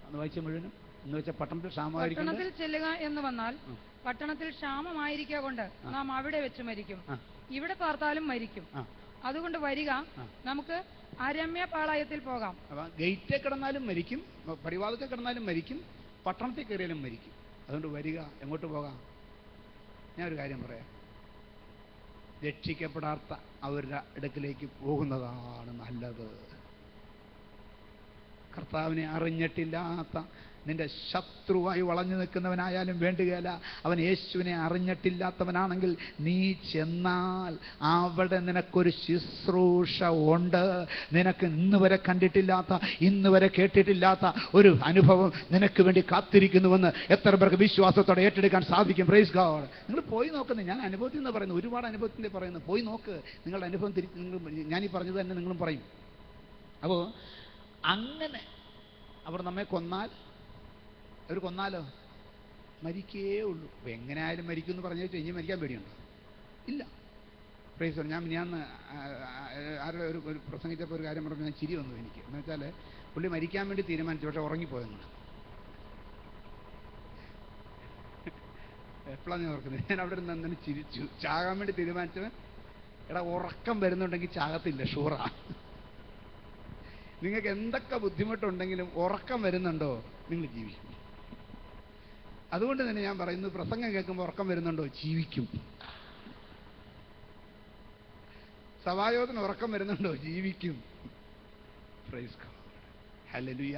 അന്ന് വായിച്ച മുഴുവനും എന്ന് വെച്ചാൽ പട്ടണത്തിൽ ക്ഷാമമായിരിക്കും. പട്ടണത്തിൽ ചെല്ലുക എന്ന് വന്നാൽ പട്ടണത്തിൽ ക്ഷാമമായിരിക്കുക കൊണ്ട് നാം അവിടെ വെച്ച് മരിക്കും, ഇവിടെ പാർത്താലും മരിക്കും. അതുകൊണ്ട് വരിക, നമുക്ക് അരമ്യ പാളയത്തിൽ പോകാം. ഗേറ്റിൽ കിടന്നാലും മരിക്കും, പടിവാതിൽക്കൽ കിടന്നാലും മരിക്കും, പട്ടണത്തിൽ കയറിയാലും മരിക്കും. അതുകൊണ്ട് വരിക. എങ്ങോട്ട് പോകാം? ഞാൻ ഒരു കാര്യം പറയാം. രക്ഷിക്കപ്പെടാത്ത അവരുടെ അടുക്കിലേക്ക് പോകുന്നതാണ് നല്ലത്. കർത്താവിനെ അറിഞ്ഞിട്ടില്ലാത്ത നിന്റെ ശത്രുവായി വളഞ്ഞു നിൽക്കുന്നവനായാലും വേണ്ടുകയില്ല. അവൻ യേശുവിനെ അറിഞ്ഞിട്ടില്ലാത്തവനാണെങ്കിൽ നീ ചെന്നാൽ അവിടെ നിനക്കൊരു ശുശ്രൂഷ ഉണ്ട്. നിനക്ക് ഇന്ന് വരെ കണ്ടിട്ടില്ലാത്ത, ഇന്ന് വരെ കേട്ടിട്ടില്ലാത്ത ഒരു അനുഭവം നിനക്ക് വേണ്ടി കാത്തിരിക്കുന്നുവെന്ന് എത്ര പേർക്ക് വിശ്വാസത്തോടെ ഏറ്റെടുക്കാൻ സാധിക്കും? Praise God. നിങ്ങൾ പോയി നോക്കുന്നത്, ഞാൻ അനുഭവത്തിൽ നിന്ന് പറയുന്നു, ഒരുപാട് അനുഭവത്തിൻ്റെ പറയുന്നു. പോയി നോക്ക്, നിങ്ങളുടെ അനുഭവം ഞാനീ പറഞ്ഞത് തന്നെ നിങ്ങളും പറയും. അപ്പോൾ അങ്ങനെ അവർ നമ്മെ കൊന്നാൽ, അവർ കൊന്നാലോ മരിക്കേ ഉള്ളൂ. അപ്പോൾ എങ്ങനെ ആയാലും മരിക്കും എന്ന് പറഞ്ഞു വെച്ചാൽ ഇനി മരിക്കാൻ പേടിയുണ്ടോ? ഇല്ല. Price God. ഞാൻ ആരുടെ ഒരു പ്രസംഗിച്ചപ്പോൾ ഒരു കാര്യം പറഞ്ഞപ്പോൾ ഞാൻ ചിരി വന്നു എനിക്ക്. എന്ന് വെച്ചാൽ പുള്ളി മരിക്കാൻ വേണ്ടി തീരുമാനിച്ചു, പക്ഷെ ഉറങ്ങിപ്പോയെന്ന്. എപ്പോഴാണ് ഞാൻ ഓർക്കുന്നത്? ഞാൻ അവിടെ നിന്ന് തന്നെ ചിരിച്ചു. ചാകാൻ വേണ്ടി തീരുമാനിച്ചവൻ, എടാ ഉറക്കം വരുന്നുണ്ടെങ്കിൽ ചാകത്തില്ല, ഷൂറാ. നിങ്ങൾക്ക് എന്തൊക്കെ ബുദ്ധിമുട്ടുണ്ടെങ്കിലും ഉറക്കം വരുന്നുണ്ടോ, നിങ്ങൾ ജീവിക്കും. അതുകൊണ്ട് തന്നെ ഞാൻ പറയുന്നു, പ്രസംഗം കേൾക്കുമ്പോൾ ഉറക്കം വരുന്നുണ്ടോ, ജീവിക്കും. സഭായോഗത്തിന് ഉറക്കം വരുന്നുണ്ടോ, ജീവിക്കും. Price God. ഹല്ലേലൂയ.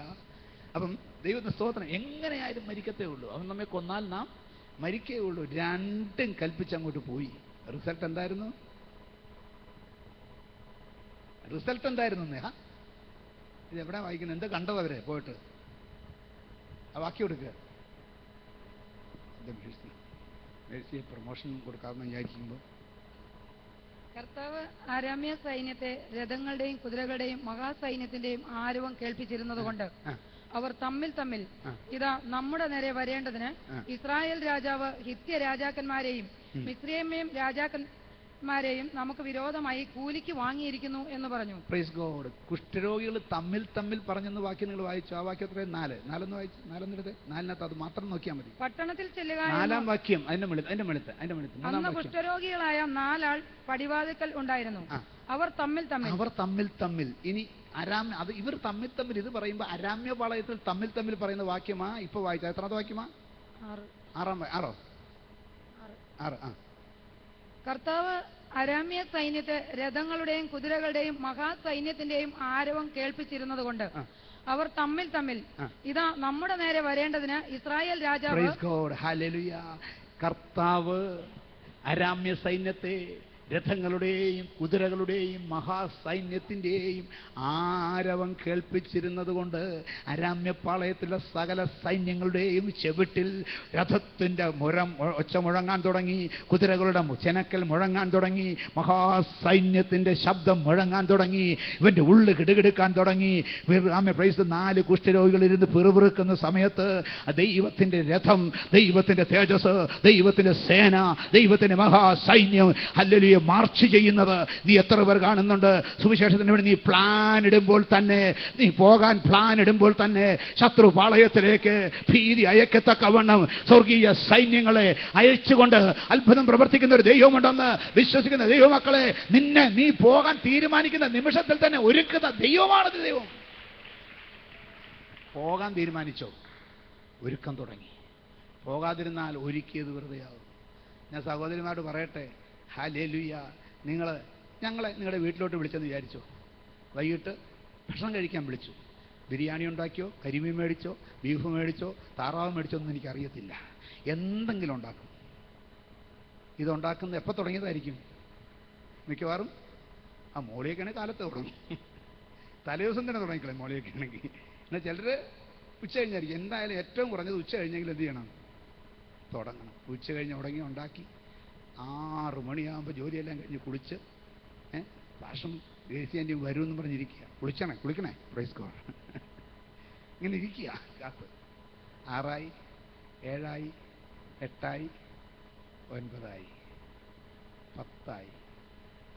അപ്പം ദൈവത്തിന്റെ സ്തോത്രം. എങ്ങനെയായാലും മരിക്കത്തേ ഉള്ളൂ. അവൻ നമ്മെ കൊന്നാൽ നാം മരിക്കേ ഉള്ളൂ. രണ്ടും കൽപ്പിച്ചങ്ങോട്ട് പോയി. റിസൾട്ട് എന്തായിരുന്നു? റിസൾട്ട് എന്തായിരുന്നു? നേഹ ഇതെവിടെ വായിക്കുന്നത്? എന്താ കണ്ടത് അവരെ പോയിട്ട്? ആ വാക്യം കൊടുക്കുക. പ്രൊമോഷൻ കൊടുക്കാമെന്ന് വിചാരിക്കുമ്പോൾ കർത്താവ് അരാമ്യ സൈന്യത്തെ രഥങ്ങളുടെയും കുതിരകളുടെയും മഹാസൈന്യത്തിന്റെയും ആരവം കേൾപ്പിച്ചിരുന്നത് കൊണ്ട് അവർ തമ്മിൽ തമ്മിൽ, ഇതാ നമ്മുടെ നേരെ വരേണ്ടതിന് ഇസ്രായേൽ രാജാവ് ഹിത്യ രാജാക്കന്മാരെയും മിസ്രയീം രാജാക്കന്മാരെയും നമുക്ക് വിരോധമായി കൂലിക്ക് വാങ്ങിയിരിക്കുന്നു എന്ന് പറഞ്ഞു. Praise God. കുഷ്ഠരോഗികൾ തമ്മിൽ തമ്മിൽ പറഞ്ഞെന്ന് വാക്യം നിങ്ങൾ വായിച്ചു. ആ വാക്യം എത്ര? 4 വായിച്ചു. 4 അത് മാത്രം നോക്കിയാൽ മതി. പട്ടണത്തിൽ ചെല്ലുക. 4-ാം വാക്യം. അതിന്റെ വെളുത്ത്. അന്ന് കുഷ്ഠരോഗികളായ 4 ആൾ പടിവാതിൽക്കൽ ഉണ്ടായിരുന്നു. അവർ തമ്മിൽ. ഇനി അത് ഇവർ തമ്മിൽ ഇത് പറയുമ്പോൾ അരാമ്യ പാളയത്തിൽ തമ്മിൽ പറയുന്ന വാക്യമാ ഇപ്പൊ വായിച്ച. എത്രാമത്തെ വാക്യമാ? 6. കർത്താവ് അരാമ്യ സൈന്യത്തെ രഥങ്ങളുടെയും കുതിരകളുടെയും മഹാസൈന്യത്തിന്റെയും ആരവം കേൾപ്പിച്ചിരുന്നത് കൊണ്ട് അവർ തമ്മിൽ, ഇതാ നമ്മുടെ നേരെ വരേണ്ടതിന് ഇസ്രായേൽ രാജാവ്. Price God. ഹല്ലേലൂയ. കർത്താവ് അരാമ്യ സൈന്യത്തെ രഥങ്ങളുടെയും കുതിരകളുടെയും മഹാസൈന്യത്തിൻ്റെയും ആരവം കേൾപ്പിച്ചിരുന്നത് കൊണ്ട് അരാമ്യപ്പാളയത്തിലെ സകല സൈന്യങ്ങളുടെയും ചെവിട്ടിൽ രഥത്തിൻ്റെ ഒച്ച മുഴങ്ങാൻ തുടങ്ങി, കുതിരകളുടെ ചെനക്കൽ മുഴങ്ങാൻ തുടങ്ങി, മഹാസൈന്യത്തിൻ്റെ ശബ്ദം മുഴങ്ങാൻ തുടങ്ങി, ഇവൻ്റെ ഉള്ളു കിടുകിടുക്കാൻ തുടങ്ങി. പ്രൈസ് 4 കുഷ്ഠരോഗികൾ ഇരുന്ന് പിറുപിറുക്കുന്ന സമയത്ത് ദൈവത്തിൻ്റെ രഥം, ദൈവത്തിൻ്റെ തേജസ്, ദൈവത്തിൻ്റെ സേന, ദൈവത്തിൻ്റെ മഹാസൈന്യം ഹല്ലേലൂയ മാർച്ച് ചെയ്യുന്നത് നീ എത്ര പേർ കാണുന്നുണ്ട്? സുവിശേഷത്തിന് വേണ്ടി നീ പോകാൻ പ്ലാൻ ഇടുമ്പോൾ തന്നെ ശത്രു പാളയത്തിലേക്ക് ഭീതി അയക്കത്തക്കവണ്ണം സ്വർഗീയ സൈന്യങ്ങളെ അയച്ചുകൊണ്ട് അത്ഭുതം പ്രവർത്തിക്കുന്ന ഒരു ദൈവമുണ്ടെന്ന് വിശ്വസിക്കുന്ന ദൈവമക്കളെ, നീ പോകാൻ തീരുമാനിക്കുന്ന നിമിഷത്തിൽ തന്നെ ഒരുക്കുന്ന ദൈവമാണത്. ദൈവം പോകാൻ തീരുമാനിച്ചോ, ഒരുക്കം തുടങ്ങി. പോകാതിരുന്നാൽ ഒരുക്കിയത് വെറുതെയാവും. ഞാൻ സഹോദരിമാരോട് പറയട്ടെ, ഹല്ലേലൂയ. ഞങ്ങളെ നിങ്ങളുടെ വീട്ടിലോട്ട് വിളിച്ചെന്ന് വിചാരിച്ചോ. വൈകിട്ട് ഭക്ഷണം കഴിക്കാൻ വിളിച്ചു. ബിരിയാണി ഉണ്ടാക്കിയോ, കരിമീൻ മേടിച്ചോ, ബീഫ് മേടിച്ചോ, താറാവ് മേടിച്ചോ ഒന്നും എനിക്കറിയത്തില്ല. എന്തെങ്കിലും ഉണ്ടാക്കും. ഇതുണ്ടാക്കുന്നത് എപ്പോൾ തുടങ്ങിയതായിരിക്കും? മിക്കവാറും മോളിയൊക്കെയാണെങ്കിൽ കാലത്ത് തുടങ്ങും. തലേദിവസം തന്നെ തുടങ്ങിക്കളെ മോളിയൊക്കെ ആണെങ്കിൽ. എന്നാൽ ചിലർ ഉച്ച കഴിഞ്ഞായിരിക്കും. എന്തായാലും ഏറ്റവും കുറഞ്ഞത് ഉച്ച കഴിഞ്ഞെങ്കിൽ എന്ത് ചെയ്യണം? തുടങ്ങണം. ഉച്ച കഴിഞ്ഞ് തുടങ്ങി ഉണ്ടാക്കി 6 മണിയാകുമ്പോൾ ജോലിയെല്ലാം കഴിഞ്ഞ് കുളിച്ച് ഭാഷം ദേശീയൻ്റെയും വരുമെന്ന് പറഞ്ഞിരിക്കുക. കുളിക്കണേ. Praise God. ഇങ്ങനെ ഇരിക്കുക കാത്ത്. 6 7 8 9 10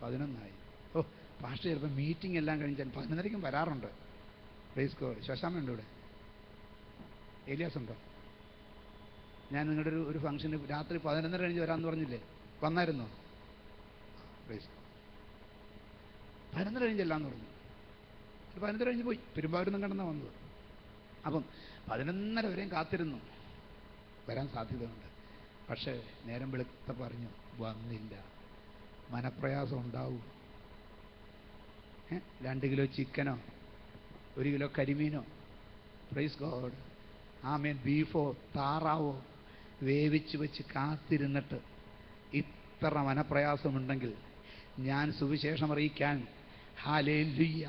11. ഓ, ഭാഷ ചിലപ്പോൾ മീറ്റിംഗ് എല്ലാം കഴിഞ്ഞാൽ 11:30 വരാറുണ്ട്. Praise God. ശശാമുണ്ട് ഇവിടെ. ഏലിയാസ് ഉണ്ടോ? ഞാൻ നിങ്ങളുടെ ഒരു ഫംഗ്ഷന് രാത്രി 11:30 കഴിഞ്ഞ് വരാമെന്ന് പറഞ്ഞില്ലേ, വന്നായിരുന്നോ? 11:30 കഴിഞ്ഞ് ചെല്ലാന്ന് പറഞ്ഞു. 11:30 കഴിഞ്ഞ് പോയി, പെരുമ്പാവൂരിൽ കിടന്നാ വന്നത്. അപ്പം 11:30 വരെയും കാത്തിരുന്നു, വരാൻ സാധ്യതയുണ്ട്. പക്ഷേ നേരം വെളുത്ത പറഞ്ഞു വന്നില്ല. മനപ്രയാസം ഉണ്ടാവും. 2 കിലോ ചിക്കനോ 1 കിലോ കരിമീനോ, പ്രൈസ് ഗോഡ്, ആമേൻ, ബീഫോ താറാവോ വേവിച്ച് വെച്ച് കാത്തിരുന്നിട്ട് ഇത്ര മനപ്രയാസമുണ്ടെങ്കിൽ ഞാൻ സുവിശേഷം അറിയിക്കാൻ, ഹല്ലേലൂയ,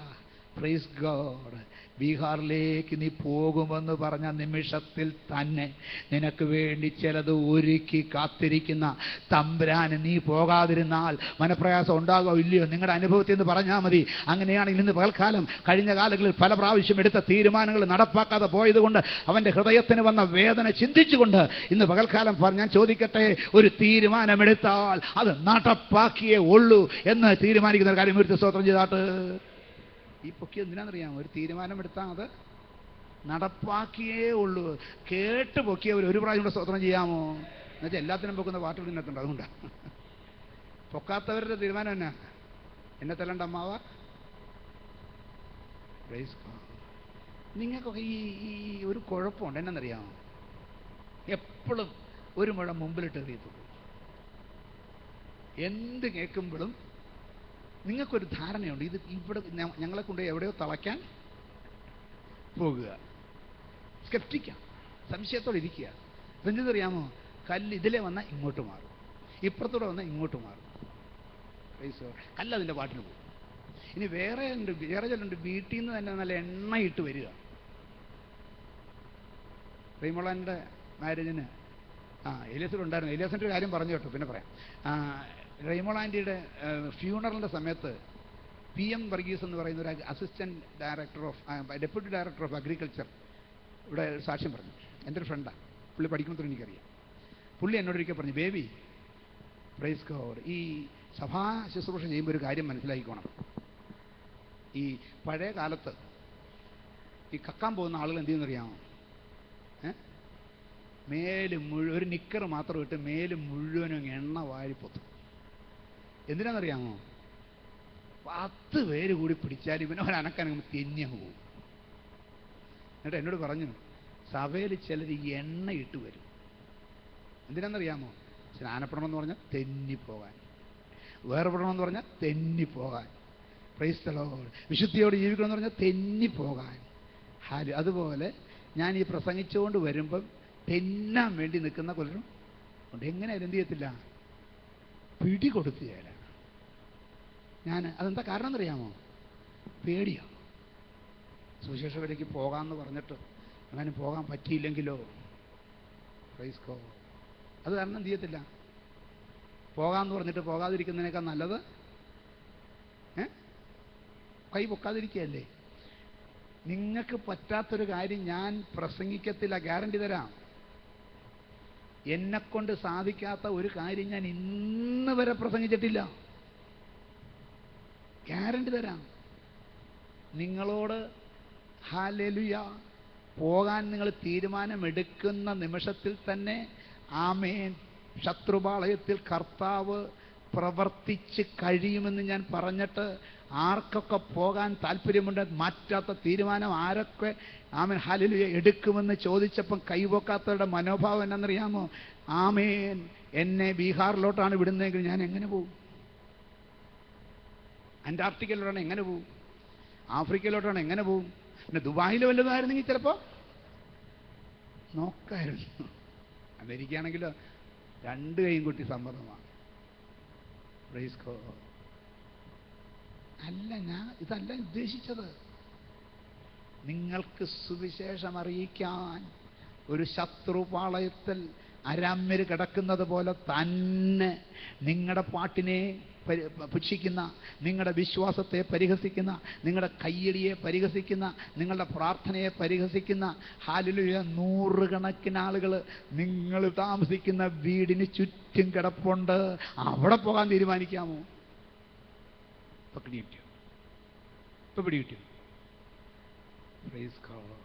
പ്രൈസ് ഗോഡ്, ബീഹാറിലേക്ക് നീ പോകുമെന്ന് പറഞ്ഞ നിമിഷത്തിൽ തന്നെ നിനക്ക് വേണ്ടി ചിലത് ഒരുക്കി കാത്തിരിക്കുന്ന തമ്പുരാന് നീ പോകാതിരുന്നാൽ മനപ്രയാസം ഉണ്ടാകോ ഇല്ലയോ? നിങ്ങളുടെ അനുഭവത്തിൽ നിന്ന് പറഞ്ഞാൽ മതി. അങ്ങനെയാണെങ്കിൽ ഇന്ന് പകൽക്കാലം കഴിഞ്ഞ കാലങ്ങളിൽ പല പ്രാവശ്യം എടുത്ത തീരുമാനങ്ങൾ നടപ്പാക്കാതെ പോയതുകൊണ്ട് അവൻ്റെ ഹൃദയത്തിന് വന്ന വേദന ചിന്തിച്ചുകൊണ്ട് ഇന്ന് പകൽക്കാലം ഞാൻ ചോദിക്കട്ടെ, ഒരു തീരുമാനമെടുത്താൽ അത് നടപ്പാക്കിയേ ഉള്ളൂ എന്ന് തീരുമാനിക്കുന്ന ഒരു കാര്യം ഒരു സ്തോത്രം ചെയ്താട്ട്. ഈ പൊക്കി എന്തിനാണെന്നറിയാമോ? ഒരു തീരുമാനമെടുത്താൽ അത് നടപ്പാക്കിയേ ഉള്ളൂ. കേട്ട് പൊക്കിയവർ ഒരു പ്രാവശ്യം കൂടെ സ്തോത്രം ചെയ്യാമോ? എന്നുവെച്ചാൽ എല്ലാത്തിനും പൊക്കുന്ന പാട്ടുകൾ ഇതിനകത്തുണ്ട്. അതുകൊണ്ടാണ് പൊക്കാത്തവരുടെ തീരുമാനം എന്നാ? എന്നെ തല്ലണ്ട അമ്മാവ. നിങ്ങൾക്കൊക്കെ ഈ ഒരു കുഴപ്പമുണ്ട്. എന്നറിയാമോ? എപ്പോഴും ഒരു മുഴ മുമ്പിലിട്ട് എറിയത്തുള്ളൂ. എന്ത് കേൾക്കുമ്പോഴും നിങ്ങൾക്കൊരു ധാരണയുണ്ട്, ഇത് ഇവിടെ ഞങ്ങളെ കൊണ്ട് എവിടെയോ തളയ്ക്കാൻ പോകുക. സ്കെപ്റ്റിക്കാം, സംശയത്തോടെ ഇരിക്കുക. അപ്പം എന്തെന്നറിയാമോ? കല്ല് ഇതിലെ വന്നാൽ ഇങ്ങോട്ട് മാറും, ഇപ്പുറത്തൂടെ വന്നാൽ ഇങ്ങോട്ട് മാറും. കല്ല് അതിൻ്റെ പാട്ടിന് പോകും. ഇനി വേറെ ചിലരുണ്ട് വീട്ടിൽ നിന്ന് തന്നെ നല്ല എണ്ണയിട്ട് വരിക. റീമോളൻ്റെ മാരേജിന് ഏലിയാസിലുണ്ടായിരുന്നു. ഏലിയാസിൻ്റെ ഒരു കാര്യം പറഞ്ഞു കേട്ടോ, പിന്നെ പറയാം. റൈമോൾ ആൻറ്റിയുടെ ഫ്യൂണറലിൻ്റെ സമയത്ത് PM വർഗീസ് എന്ന് പറയുന്ന ഒരു assistant director deputy director of agriculture ഇവിടെ സാക്ഷ്യം പറഞ്ഞു. എൻ്റെ ഒരു ഫ്രണ്ടാണ്, പുള്ളി പഠിക്കുമ്പോൾ എനിക്കറിയാം. പുള്ളി എന്നോടൊരിക്കൽ പറഞ്ഞു, ബേബി, പ്രൈസ് ഗോഡ്, ഈ സഭാ ശുശ്രൂഷ ചെയ്യുമ്പോൾ ഒരു കാര്യം മനസ്സിലാക്കിക്കോണം. ഈ പഴയ കാലത്ത് ഈ കക്കാൻ പോകുന്ന ആളുകൾ എന്ത് ചെയ്യുന്നറിയാമോ? മേല് മുഴുവൻ ഒരു നിക്കർ മാത്രം ഇട്ട് മേല് മുഴുവനും എണ്ണ വാരിപ്പൊത്തും. എന്തിനാണെന്നറിയാമോ? 10 പേര് കൂടി പിടിച്ചാൽ ഇവനെ ഒരനക്കനങ്ങ് തെന്നി പോകും. എന്നിട്ട് എന്നോട് പറഞ്ഞു, സഭയിൽ ചിലർ എണ്ണ ഇട്ട് വരും. എന്തിനാണെന്നറിയാമോ? സ്നാനപ്പെടണമെന്ന് പറഞ്ഞാൽ തെന്നിപ്പോകാൻ, വേർപെടണമെന്ന് പറഞ്ഞാൽ തെന്നിപ്പോകാൻ, പ്രൈസ് ദി ലോർഡ്, വിശുദ്ധിയോട് ജീവിക്കണമെന്ന് പറഞ്ഞാൽ തെന്നിപ്പോകാൻ. അതുപോലെ ഞാൻ ഈ പ്രസംഗിച്ചുകൊണ്ട് വരുമ്പം തെന്നാൻ വേണ്ടി നിൽക്കുന്ന കൊല്ലരും ഉണ്ട്. എങ്ങനെയായാലും എന്ത് ചെയ്യത്തില്ല, പിടി കൊടുക്കുകയില്ല. അതെന്താ കാരണം എന്നറിയാമോ? പേടിയോ. സുവിശേഷത്തിലേക്ക് പോകാമെന്ന് പറഞ്ഞിട്ട് അങ്ങനെ പോകാൻ പറ്റിയില്ലെങ്കിലോ? Praise God. അത് കാരണം എന്ത് ചെയ്യത്തില്ല, പോകാമെന്ന് പറഞ്ഞിട്ട് പോകാതിരിക്കുന്നതിനേക്കാൾ നല്ലത് കൈ പൊക്കാതിരിക്കുകയല്ലേ. നിങ്ങൾക്ക് പറ്റാത്തൊരു കാര്യം ഞാൻ പ്രസംഗിക്കത്തില്ല, ഗ്യാരണ്ടി തരാം. എന്നെക്കൊണ്ട് സാധിക്കാത്ത ഒരു കാര്യം ഞാൻ ഇന്ന് വരെ പ്രസംഗിച്ചിട്ടില്ല, ഗ്യാരണ്ടി തരാം. നിങ്ങളോട് ഹല്ലേലൂയ പോകാൻ നിങ്ങൾ തീരുമാനമെടുക്കുന്ന നിമിഷത്തിൽ തന്നെ ആമേൻ, ശത്രുപാളയത്തിൽ കർത്താവ് പ്രവർത്തിച്ച് കഴിയുമെന്ന് ഞാൻ പറഞ്ഞിട്ട് ആർക്കൊക്കെ പോകാൻ താല്പര്യമുണ്ട്, മാറ്റാത്ത തീരുമാനം ആരൊക്കെ ആമേൻ ഹല്ലേലൂയ എടുക്കുമെന്ന് ചോദിച്ചപ്പം കൈവക്കാത്തവരുടെ മനോഭാവം എന്നറിയാമോ? ആമേൻ, എന്നെ ബീഹാറിലോട്ടാണ് വിടുന്നതെങ്കിൽ ഞാൻ എങ്ങനെ പോകും? അന്റാർട്ടിക്കയിലോട്ടാണ് എങ്ങനെ പോകും? ആഫ്രിക്കയിലോട്ടാണ് എങ്ങനെ പോകും? പിന്നെ ദുബായിൽ വല്ലതായിരുന്നെങ്കിൽ ചിലപ്പോൾ നോക്കായിരുന്നു. അമേരിക്കയാണെങ്കിലോ 2 കൈയും കൂട്ടി സമ്മതമാണ്. അല്ല, ഇതല്ല ഉദ്ദേശിച്ചത്. നിങ്ങൾക്ക് സുവിശേഷം അറിയിക്കാൻ ഒരു ശത്രുപാളയത്തിൽ അരാമ്യര് കിടക്കുന്നത് പോലെ തന്നെ നിങ്ങളുടെ പാട്ടിനെ പുച്ഛിക്കുന്ന, നിങ്ങളുടെ വിശ്വാസത്തെ പരിഹസിക്കുന്ന, നിങ്ങളുടെ കയ്യടിയെ പരിഹസിക്കുന്ന, നിങ്ങളുടെ പ്രാർത്ഥനയെ പരിഹസിക്കുന്ന ഹല്ലേലൂയ 100 കണക്കിന് ആളുകൾ നിങ്ങൾ താമസിക്കുന്ന വീടിന് ചുറ്റും കിടപ്പുണ്ട്. അവിടെ പോകാൻ തീരുമാനിക്കാമോ? ഇപ്പൊ പിടികിട്ടിയോ? Price God.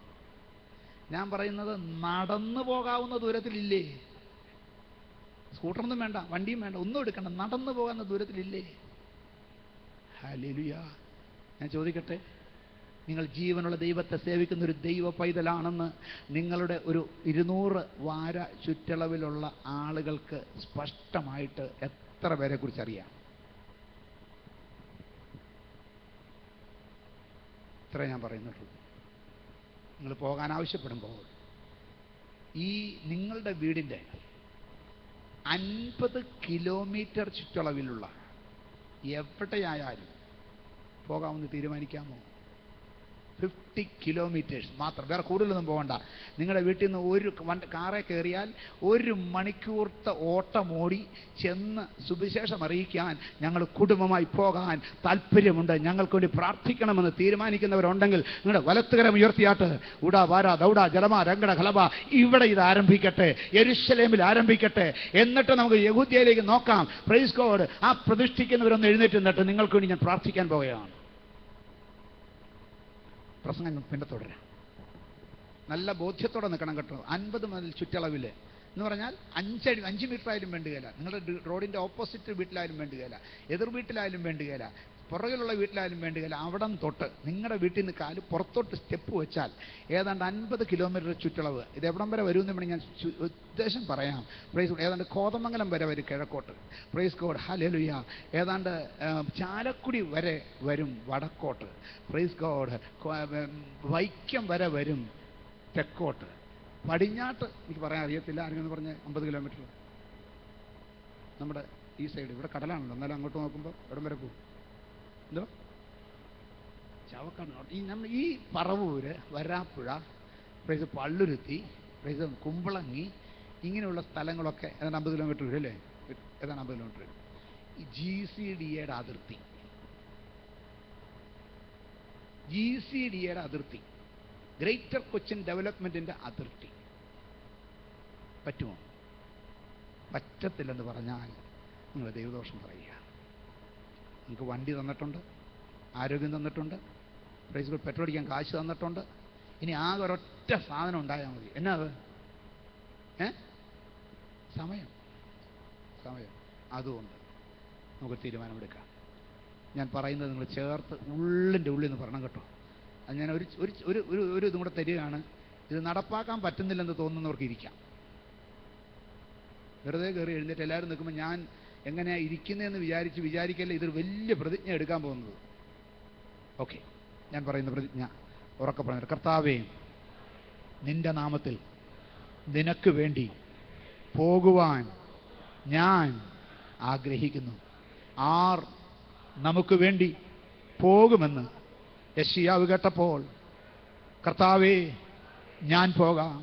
ഞാൻ പറയുന്നത് നടന്നു പോകാവുന്ന ദൂരത്തിലില്ലേ? സ്കൂട്ടറൊന്നും വേണ്ട, വണ്ടിയും വേണ്ട, ഒന്നും എടുക്കണ്ട, നടന്നു പോകാവുന്ന ദൂരത്തിലില്ലേ? ഹല്ലേലൂയ. ഞാൻ ചോദിക്കട്ടെ, നിങ്ങൾ ജീവനുള്ള ദൈവത്തെ സേവിക്കുന്ന ഒരു ദൈവ പൈതലാണെന്ന് നിങ്ങളുടെ ഒരു 200 വാര ചുറ്റളവിലുള്ള ആളുകൾക്ക് സ്പഷ്ടമായിട്ട് എത്ര പേരെ കുറിച്ച് അറിയാം? ഇത്ര ഞാൻ പറയുന്നുള്ളൂ. നിങ്ങൾ പോകാൻ ആവശ്യപ്പെടുമ്പോൾ ഈ നിങ്ങളുടെ വീടിൻ്റെ 50 കിലോമീറ്റർ ചുറ്റളവിലുള്ള എവിടെയായാലും പോകാമെന്ന് തീരുമാനിക്കാമോ? 50 കിലോമീറ്റേഴ്സ് മാത്രം, വേറെ കൂടുതലൊന്നും പോകണ്ട. നിങ്ങളുടെ വീട്ടിൽ നിന്ന് ഒരു കാറെ കയറിയാൽ 1 മണിക്കൂർത്തെ ഓട്ടം ഓടി ചെന്ന് സുവിശേഷം അറിയിക്കാൻ ഞങ്ങൾ കുടുംബമായി പോകാൻ താല്പര്യമുണ്ട്, ഞങ്ങൾക്ക് വേണ്ടി പ്രാർത്ഥിക്കണമെന്ന് തീരുമാനിക്കുന്നവരുണ്ടെങ്കിൽ നിങ്ങളുടെ വലത്തുകരം ഉയർത്തിയാട്ട്. ഉടാ വാരാ ദൗഡ ജലമ രംഗട ഖലബ, ഇവിടെ ഇത് ആരംഭിക്കട്ടെ, യെരുശലേമിൽ ആരംഭിക്കട്ടെ. എന്നിട്ട് നമുക്ക് യഹൂദ്യയിലേക്ക് നോക്കാം. Praise God. ആ പ്രതിഷ്ഠിക്കുന്നവരൊന്ന് എഴുന്നേറ്റ് നിന്നിട്ട് നിങ്ങൾക്ക് വേണ്ടി ഞാൻ പ്രാർത്ഥിക്കാൻ പോകുകയാണ്. പ്രസംഗം പിന്നെ തുടരാം. നല്ല ബോധ്യത്തോടെ നിൽക്കണം കേട്ടോ. 50 മൈൽ ചുറ്റളവിൽ എന്ന് പറഞ്ഞാൽ 5 മീറ്റർ ആയാലും വേണ്ടുകയില്ല. നിങ്ങളുടെ റോഡിൻ്റെ ഓപ്പോസിറ്റ് വീട്ടിലായാലും വേണ്ടുകയില്ല, എതിർ വീട്ടിലായാലും വേണ്ടുകയില്ല, പുറകിലുള്ള വീട്ടിലായാലും വേണ്ടുകയില്ല. അവിടം തൊട്ട് നിങ്ങളുടെ വീട്ടിൽ നിന്ന് കാല് പുറത്തോട്ട് സ്റ്റെപ്പ് വെച്ചാൽ ഏതാണ്ട് 50 കിലോമീറ്റർ ചുറ്റളവ്. ഇത് എവിടം വരെ വരുമെന്ന് വേണമെങ്കിൽ ഞാൻ ഉദ്ദേശം പറയാം. Praise God. ഏതാണ്ട് കോതമംഗലം വരെ വരും കിഴക്കോട്ട്. Price God. ഹല്ലേലൂയ. ഏതാണ്ട് ചാലക്കുടി വരെ വരും വടക്കോട്ട്. Praise God. വൈക്കം വരെ വരും തെക്കോട്ട്. പടിഞ്ഞാട്ട് എനിക്ക് പറയാൻ അറിയത്തില്ല. ആരെങ്കിലും പറഞ്ഞ് 50 കിലോമീറ്റർ നമ്മുടെ ഈ സൈഡ്. ഇവിടെ കടലാണല്ലോ, എന്നാലും അങ്ങോട്ട് നോക്കുമ്പോൾ ഇവിടം വരെ പോകും. എന്തോ ചാവക്കാട്, നമ്മൾ ഈ പറവൂര്, വരാപ്പുഴ, പ്രൈസ് പള്ളുരുത്തി, പ്രൈസ് കുമ്പളങ്ങി, ഇങ്ങനെയുള്ള സ്ഥലങ്ങളൊക്കെ ഏതാണ്ട് 50 കിലോമീറ്റർ വരും അല്ലേ? ഏതാണ്ട് 50 കിലോമീറ്റർ വരും. ഈ GCDA അതിർത്തി, GCDA അതിർത്തി, ഗ്രേറ്റർ കൊച്ചിൻ ഡെവലപ്മെന്റിന്റെ അതിർത്തി. പറ്റുമോ? പറ്റത്തില്ലെന്ന് പറഞ്ഞാൽ നിങ്ങൾ ദൈവദോഷം പറയുക. നിങ്ങൾക്ക് വണ്ടി തന്നിട്ടുണ്ട്, ആരോഗ്യം തന്നിട്ടുണ്ട്, പ്രൈസ് ഗോഡ്, പെട്രോൾ അടിക്കാൻ കാശ് തന്നിട്ടുണ്ട്. ഇനി ആകെ ഒരൊറ്റ സാധനം ഉണ്ടായാൽ മതി. എന്നാ അത്? സമയം. അതുകൊണ്ട് നമുക്ക് തീരുമാനമെടുക്കാം. ഞാൻ പറയുന്നത് നിങ്ങൾ ചേർത്ത് ഉള്ളിൻ്റെ ഉള്ളിൽ നിന്ന് പറയണം കേട്ടോ. അത് ഞാൻ ഒരു ഇതും കൂടെ തരികയാണ്. ഇത് നടപ്പാക്കാൻ പറ്റുന്നില്ലെന്ന് തോന്നുന്നവർക്ക് ഇരിക്കാം. വെറുതെ കയറി എഴുന്നേറ്റ് എല്ലാവരും നിൽക്കുമ്പോൾ ഞാൻ എങ്ങനെയാണ് ഇരിക്കുന്നതെന്ന് വിചാരിക്കല്ലേ ഇതൊരു വലിയ പ്രതിജ്ഞ എടുക്കാൻ പോകുന്നത്. ഓക്കെ, ഞാൻ പറയുന്ന പ്രതിജ്ഞ ഉറക്കെ പറഞ്ഞു. കർത്താവേ, നിന്റെ നാമത്തിൽ നിനക്ക് വേണ്ടി പോകുവാൻ ഞാൻ ആഗ്രഹിക്കുന്നു. ആർ നമുക്ക് വേണ്ടി പോകുമെന്ന് യെശയ്യാവ് കേട്ടപ്പോൾ, കർത്താവേ ഞാൻ പോകാം,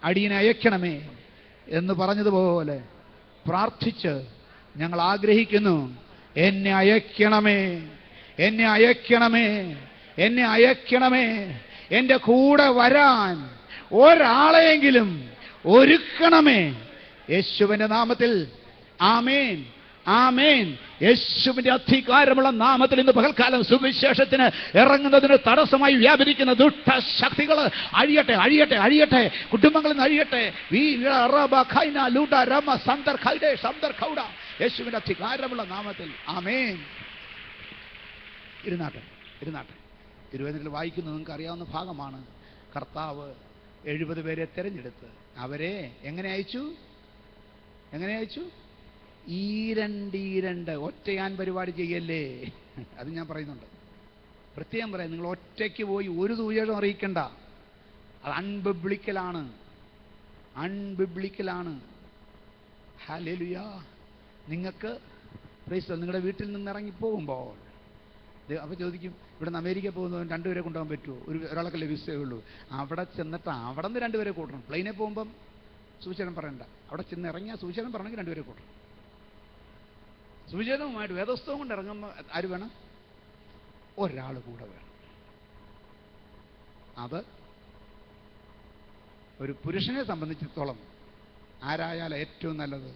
അടിയനെ അയക്കണമേ എന്ന് പറഞ്ഞതുപോലെ പ്രാർത്ഥിച്ച് ഞങ്ങൾ ആഗ്രഹിക്കുന്നു. എന്നെ അയക്കണമേ, എന്നെ അയക്കണമേ, എന്നെ അയക്കണമേ. എൻ്റെ കൂടെ വരാൻ ഒരാളെയെങ്കിലും ഒരുക്കണമേ. യേശുവിൻ്റെ നാമത്തിൽ ആമേൻ, ആമേൻ. യേശുവിന്റെ അധികാരമുള്ള നാമത്തിൽ ഇന്ന് പകൽക്കാലം സുവിശേഷത്തിന് ഇറങ്ങുന്നതിന് തടസ്സമായി വ്യാപരിക്കുന്ന ദുഷ്ടശക്തികൾ അഴിയട്ടെ, അഴിയട്ടെ, അഴിയട്ടെ. കുടുംബങ്ങളിൽ നിന്ന് അഴിയട്ടെ. യേശുവിന്റെ അധികാരമുള്ള നാമത്തിൽ ആമേൻ. ഇരുന്നാട്ടെ. തിരുവചനത്തിൽ വായിക്കുന്നത് നിങ്ങൾക്ക് അറിയാവുന്ന ഭാഗമാണ്. കർത്താവ് 70 പേരെ തിരഞ്ഞെടുത്ത് അവരെ എങ്ങനെ അയച്ചു? ഈരണ്ട് ഒറ്റയാൻ പരിപാടി ചെയ്യല്ലേ. അത് ഞാൻ പറയുന്നുണ്ട്, പ്രത്യേകം പറയാം. നിങ്ങൾ ഒറ്റയ്ക്ക് പോയി ഒരു സുവിശേഷം അറിയിക്കണ്ട. അത് അൺബിബ്ലിക്കലാണ്. ഹല്ലേലൂയ. നിങ്ങൾക്ക് നിങ്ങളുടെ വീട്ടിൽ നിന്ന് ഇറങ്ങിപ്പോകുമ്പോൾ അപ്പോൾ ചോദിക്കും, ഇവിടെ നിന്ന് അമേരിക്ക പോകുന്നവൻ 2 പേരെ കൊണ്ടുപോകാൻ പറ്റുമോ? ഒരാളൊക്കെ വിസയേ ഉള്ളൂ. അവിടെ ചെന്നിട്ട് അവിടെ നിന്ന് 2 പേരെ കൂട്ടണം. പ്ലെയിനിൽ പോകുമ്പം സുവിശേഷം പറയണ്ട, അവിടെ ചെന്ന് ഇറങ്ങിയാൽ സുവിശേഷം പറയണമെങ്കിൽ 2 പേരെ കൂട്ടണം. സുവിശേഷവുമായിട്ട് വേദപുസ്തകം കൊണ്ട് ഇറങ്ങുമ്പോൾ ആര് വേണം? ഒരാൾ കൂടെ വേണം. അത് ഒരു പുരുഷനെ സംബന്ധിച്ചിടത്തോളം ആരായാലും ഏറ്റവും നല്ലത്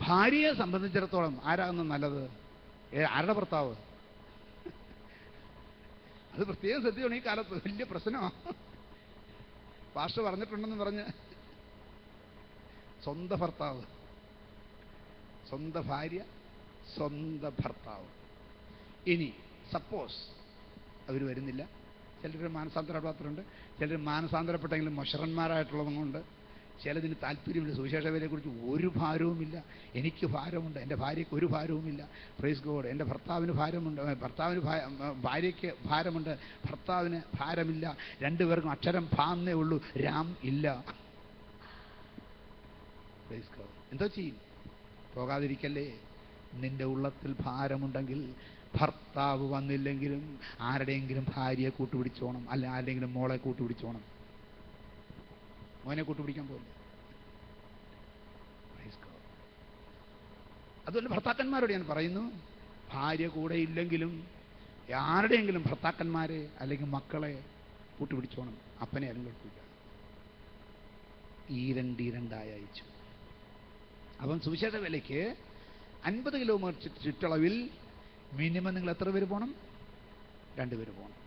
ഭാര്യയെ സംബന്ധിച്ചിടത്തോളം ആരാകുന്നു നല്ലത്? ആരുടെ ഭർത്താവ്? അത് പ്രത്യേകം ശ്രദ്ധിക്കണം. ഈ കാലത്ത് വലിയ പ്രശ്നമാണ്. പാസ്റ്റർ പറഞ്ഞിട്ടുണ്ടെന്ന് പറഞ്ഞ് സ്വന്തം ഭർത്താവ്, സ്വന്തം ഭാര്യ, സ്വന്തം ഭർത്താവ്. ഇനി സപ്പോസ് അവർ വരുന്നില്ല, ചിലർ മാനസാന്തരപ്പെടാത്തവരുണ്ട്, ചിലർ മാനസാന്തരപ്പെട്ടെങ്കിലും മൊശറന്മാരായിട്ടുള്ളതുകൊണ്ട് ചിലതിന് താല്പര്യമില്ല. സുവിശേഷവരെക്കുറിച്ച് ഒരു ഭാരവുമില്ല. എനിക്ക് ഭാരമുണ്ട്, എൻ്റെ ഭാര്യയ്ക്ക് ഒരു ഭാരവുമില്ല. Praise God. എൻ്റെ ഭർത്താവിന് ഭാരമുണ്ട്, ഭാര്യയ്ക്ക് ഭാരമുണ്ട്, ഭർത്താവിന് ഭാരമില്ല. രണ്ടുപേർക്കും അക്ഷരം ഭാന്നേ ഉള്ളൂ, രാം ഇല്ല. Praise God. എന്തോ ചെയ്യും? പോകാതിരിക്കല്ലേ. നിന്റെ ഉള്ളത്തിൽ ഭാരമുണ്ടെങ്കിൽ ഭർത്താവ് വന്നില്ലെങ്കിലും ആരുടെയെങ്കിലും ഭാര്യയെ കൂട്ടുപിടിച്ചോണം, അല്ല ആരുടെയെങ്കിലും മോളെ കൂട്ടുപിടിച്ചോണം. മോനെ കൂട്ടുപിടിക്കാൻ പോകില്ല. അതുപോലെ ഭർത്താക്കന്മാരോട് ഞാൻ പറയുന്നു, ഭാര്യ കൂടെ ഇല്ലെങ്കിലും ആരുടെയെങ്കിലും ഭർത്താക്കന്മാരെ അല്ലെങ്കിൽ മക്കളെ കൂട്ടുപിടിച്ചോണം. അപ്പനെ ആരും കുഴപ്പമില്ല. ഈരണ്ടായി അയച്ചു. അപ്പം സുവിശേഷ വേലയ്ക്ക് 50 കിലോമീറ്റർ ചുറ്റളവിൽ മിനിമം നിങ്ങൾ എത്ര പേര് പോകണം? 2 പേര് പോകണം.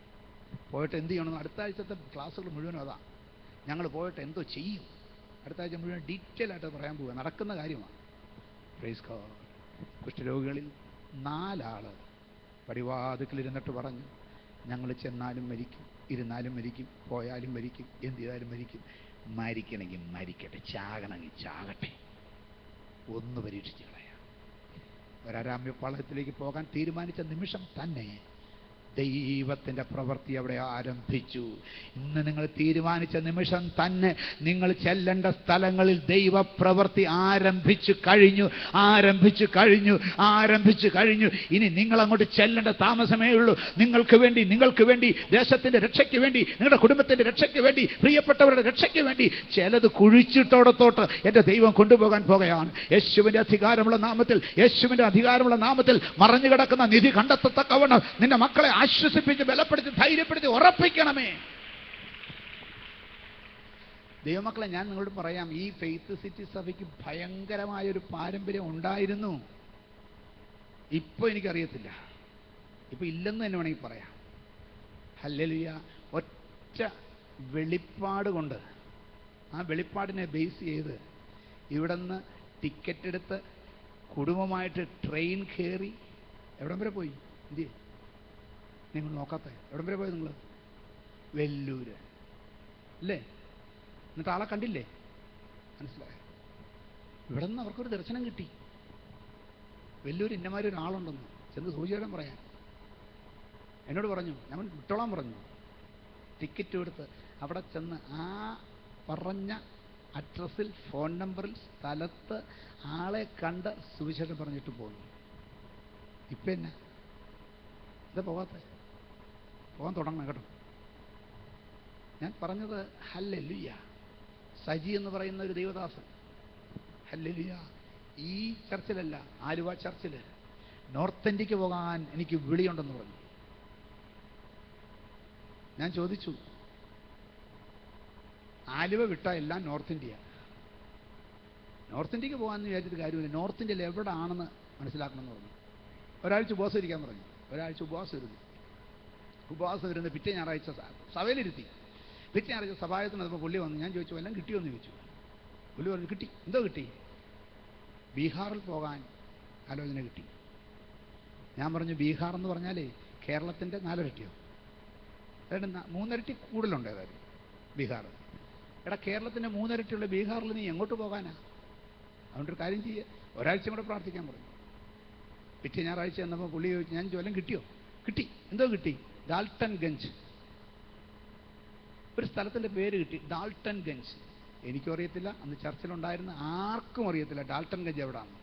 പോയിട്ട് എന്ത് ചെയ്യണം? അടുത്ത ആഴ്ചത്തെ ക്ലാസ്സുകൾ മുഴുവനും അതാ. ഞങ്ങൾ പോയിട്ട് എന്തോ ചെയ്യും, അടുത്ത ആഴ്ച മുഴുവൻ ഡീറ്റെയിൽ ആയിട്ട് പറയാൻ പോവുക. നടക്കുന്ന കാര്യമാണ്. Praise God. കുഷ്ഠരോഗികളിൽ 4 ആള് പടിവാതിക്കലിരുന്നിട്ട് പറഞ്ഞു, ഞങ്ങൾ ചെന്നാലും മരിക്കും, ഇരുന്നാലും മരിക്കും, പോയാലും മരിക്കും, എന്ത് ചെയ്താലും മരിക്കും. മരിക്കണമെങ്കിൽ മരിക്കട്ടെ, ചാകണമെങ്കിൽ ചാകട്ടെ, ഒന്ന് പരീക്ഷിച്ച് കളയാം. ഒരരാമ്യപ്പാളയത്തിലേക്ക് പോകാൻ തീരുമാനിച്ച നിമിഷം തന്നെ ദൈവത്തിൻ്റെ പ്രവൃത്തി അവിടെ ആരംഭിച്ചു. ഇന്ന് നിങ്ങൾ തീരുമാനിച്ച നിമിഷം തന്നെ നിങ്ങൾ ചെല്ലേണ്ട സ്ഥലങ്ങളിൽ ദൈവപ്രവൃത്തി ആരംഭിച്ചു കഴിഞ്ഞു. ഇനി നിങ്ങൾ അങ്ങോട്ട് ചെല്ലേണ്ട താമസമേ ഉള്ളൂ. നിങ്ങൾക്ക് വേണ്ടി ദേശത്തിൻ്റെ രക്ഷയ്ക്ക് വേണ്ടി, നിങ്ങളുടെ കുടുംബത്തിൻ്റെ രക്ഷയ്ക്ക് വേണ്ടി, പ്രിയപ്പെട്ടവരുടെ രക്ഷയ്ക്ക് വേണ്ടി ചിലത് കുഴിച്ചിട്ടോടത്തോട്ട് എൻ്റെ ദൈവം കൊണ്ടുപോകാൻ പോകുകയാണ്. യേശുവിൻ്റെ അധികാരമുള്ള നാമത്തിൽ മറഞ്ഞു കിടക്കുന്ന നിധി കണ്ടെത്തത്തക്കവണ്ണം നിന്റെ മക്കളെ ആശ്വസിപ്പിച്ച്, ബലപ്പെടുത്തി, ധൈര്യപ്പെടുത്തി, ഉറപ്പിക്കണമേ. ദൈവമക്കളെ, ഞാൻ നിങ്ങളോട് പറയാം, ഈ ഫെയ്ത്ത് സിറ്റി സഭയ്ക്ക് ഭയങ്കരമായൊരു പാരമ്പര്യം ഉണ്ടായിരുന്നു. ഇപ്പൊ എനിക്കറിയത്തില്ല, ഇപ്പൊ ഇല്ലെന്ന് തന്നെ വേണമെങ്കിൽ പറയാം. ഹല്ലേലൂയ. ഒറ്റ വെളിപ്പാട് കൊണ്ട്, ആ വെളിപ്പാടിനെ ബേസ് ചെയ്ത് ഇവിടെ നിന്ന് ടിക്കറ്റ് എടുത്ത് കുടുംബമായിട്ട് ട്രെയിൻ കയറി എവിടം വരെ പോയി? എന്ത് നിങ്ങൾ നോക്കാത്ത എവിടം വരെ പോയി? നിങ്ങൾ വെല്ലൂര് അല്ലേ? എന്നിട്ട് ആളെ കണ്ടില്ലേ? മനസ്സിലായോ? ഇവിടെ നിന്ന് അവർക്കൊരു ദർശനം കിട്ടി. വെല്ലൂർ ഇന്നമാതിരി ഒരാളുണ്ടെന്ന് ചെന്ന് സൂചിയിടം പറയാൻ എന്നോട് പറഞ്ഞു. ഞാൻ വിട്ടോളാൻ പറഞ്ഞു. ടിക്കറ്റ് എടുത്ത് അവിടെ ചെന്ന് ആ പറഞ്ഞ അഡ്രസ്സിൽ, ഫോൺ നമ്പറിൽ, സ്ഥലത്ത് ആളെ കണ്ട് സുവിശേഷം പറഞ്ഞിട്ട് പോകുന്നു. ഇപ്പം എന്നാ ഇത് പോകാൻ തുടങ്ങണം കേട്ടോ. ഞാൻ പറഞ്ഞത് ഹല്ലേലൂയ. സജി എന്ന് പറയുന്ന ഒരു ദൈവദാസൻ, ഹല്ലേലൂയ, ഈ ചർച്ചിലല്ല, ആലുവ ചർച്ചിൽ നോർത്ത് ഇന്ത്യക്ക് പോകാൻ എനിക്ക് വിളിയുണ്ടെന്ന് പറഞ്ഞു. ഞാൻ ചോദിച്ചു, ആലുവ വിട്ട എല്ലാം നോർത്ത് ഇന്ത്യ. നോർത്ത് ഇന്ത്യക്ക് പോകാമെന്ന് വിചാരിച്ചിട്ട് കാര്യമില്ല. നോർത്ത് ഇന്ത്യയിൽ എവിടെയാണെന്ന് മനസ്സിലാക്കണമെന്ന് പറഞ്ഞു. ഒരാഴ്ച ഉപവാസം ഇരിക്കാൻ പറഞ്ഞു. ഒരാഴ്ച ഉപവാസം ഇരുന്ന് പിറ്റേ ഞായറാഴ്ച സഭയിലിരുത്തി. പിറ്റേ ഞായറാഴ്ച സഭായത്തിന് വന്നപ്പോൾ പുള്ളി വന്നു. ഞാൻ ചോദിച്ചു, എല്ലാം കിട്ടിയോന്ന് ചോദിച്ചു. പുള്ളി പറഞ്ഞു, കിട്ടി. എന്തോ കിട്ടി? ബീഹാറിൽ പോകാൻ ആലോചന കിട്ടി. ഞാൻ പറഞ്ഞു, ബീഹാർ എന്ന് പറഞ്ഞാലേ കേരളത്തിൻ്റെ 4 ഇരട്ടിയോ? അതായത് 3 ഇരട്ടി കൂടുതലുണ്ട് ഏതായാലും ബീഹാർ. എടാ, കേരളത്തിൻ്റെ 3 ഇരട്ടിയുള്ള ബീഹാറിൽ നീ എങ്ങോട്ട് പോകാനാ? അതുകൊണ്ടൊരു കാര്യം ചെയ്യുക, ഒരാഴ്ച കൂടെ പ്രാർത്ഥിക്കാൻ പറഞ്ഞു. പിറ്റേ ഞായറാഴ്ച എന്നപ്പോൾ പുള്ളി ചോദിച്ചു, ഞാൻ ചോദിച്ചു, കിട്ടിയോ? കിട്ടി. എന്തോ കിട്ടി? ഡാൾട്ടൻഗഞ്ച്. ഒരു സ്ഥലത്തിൻ്റെ പേര് കിട്ടി, ഡാൾട്ടൻഗഞ്ച്. എനിക്കും അറിയത്തില്ല, അന്ന് ചർച്ചിലുണ്ടായിരുന്ന ആർക്കും അറിയത്തില്ല ഡാൾട്ടൻഗഞ്ച് എവിടെയാണ്.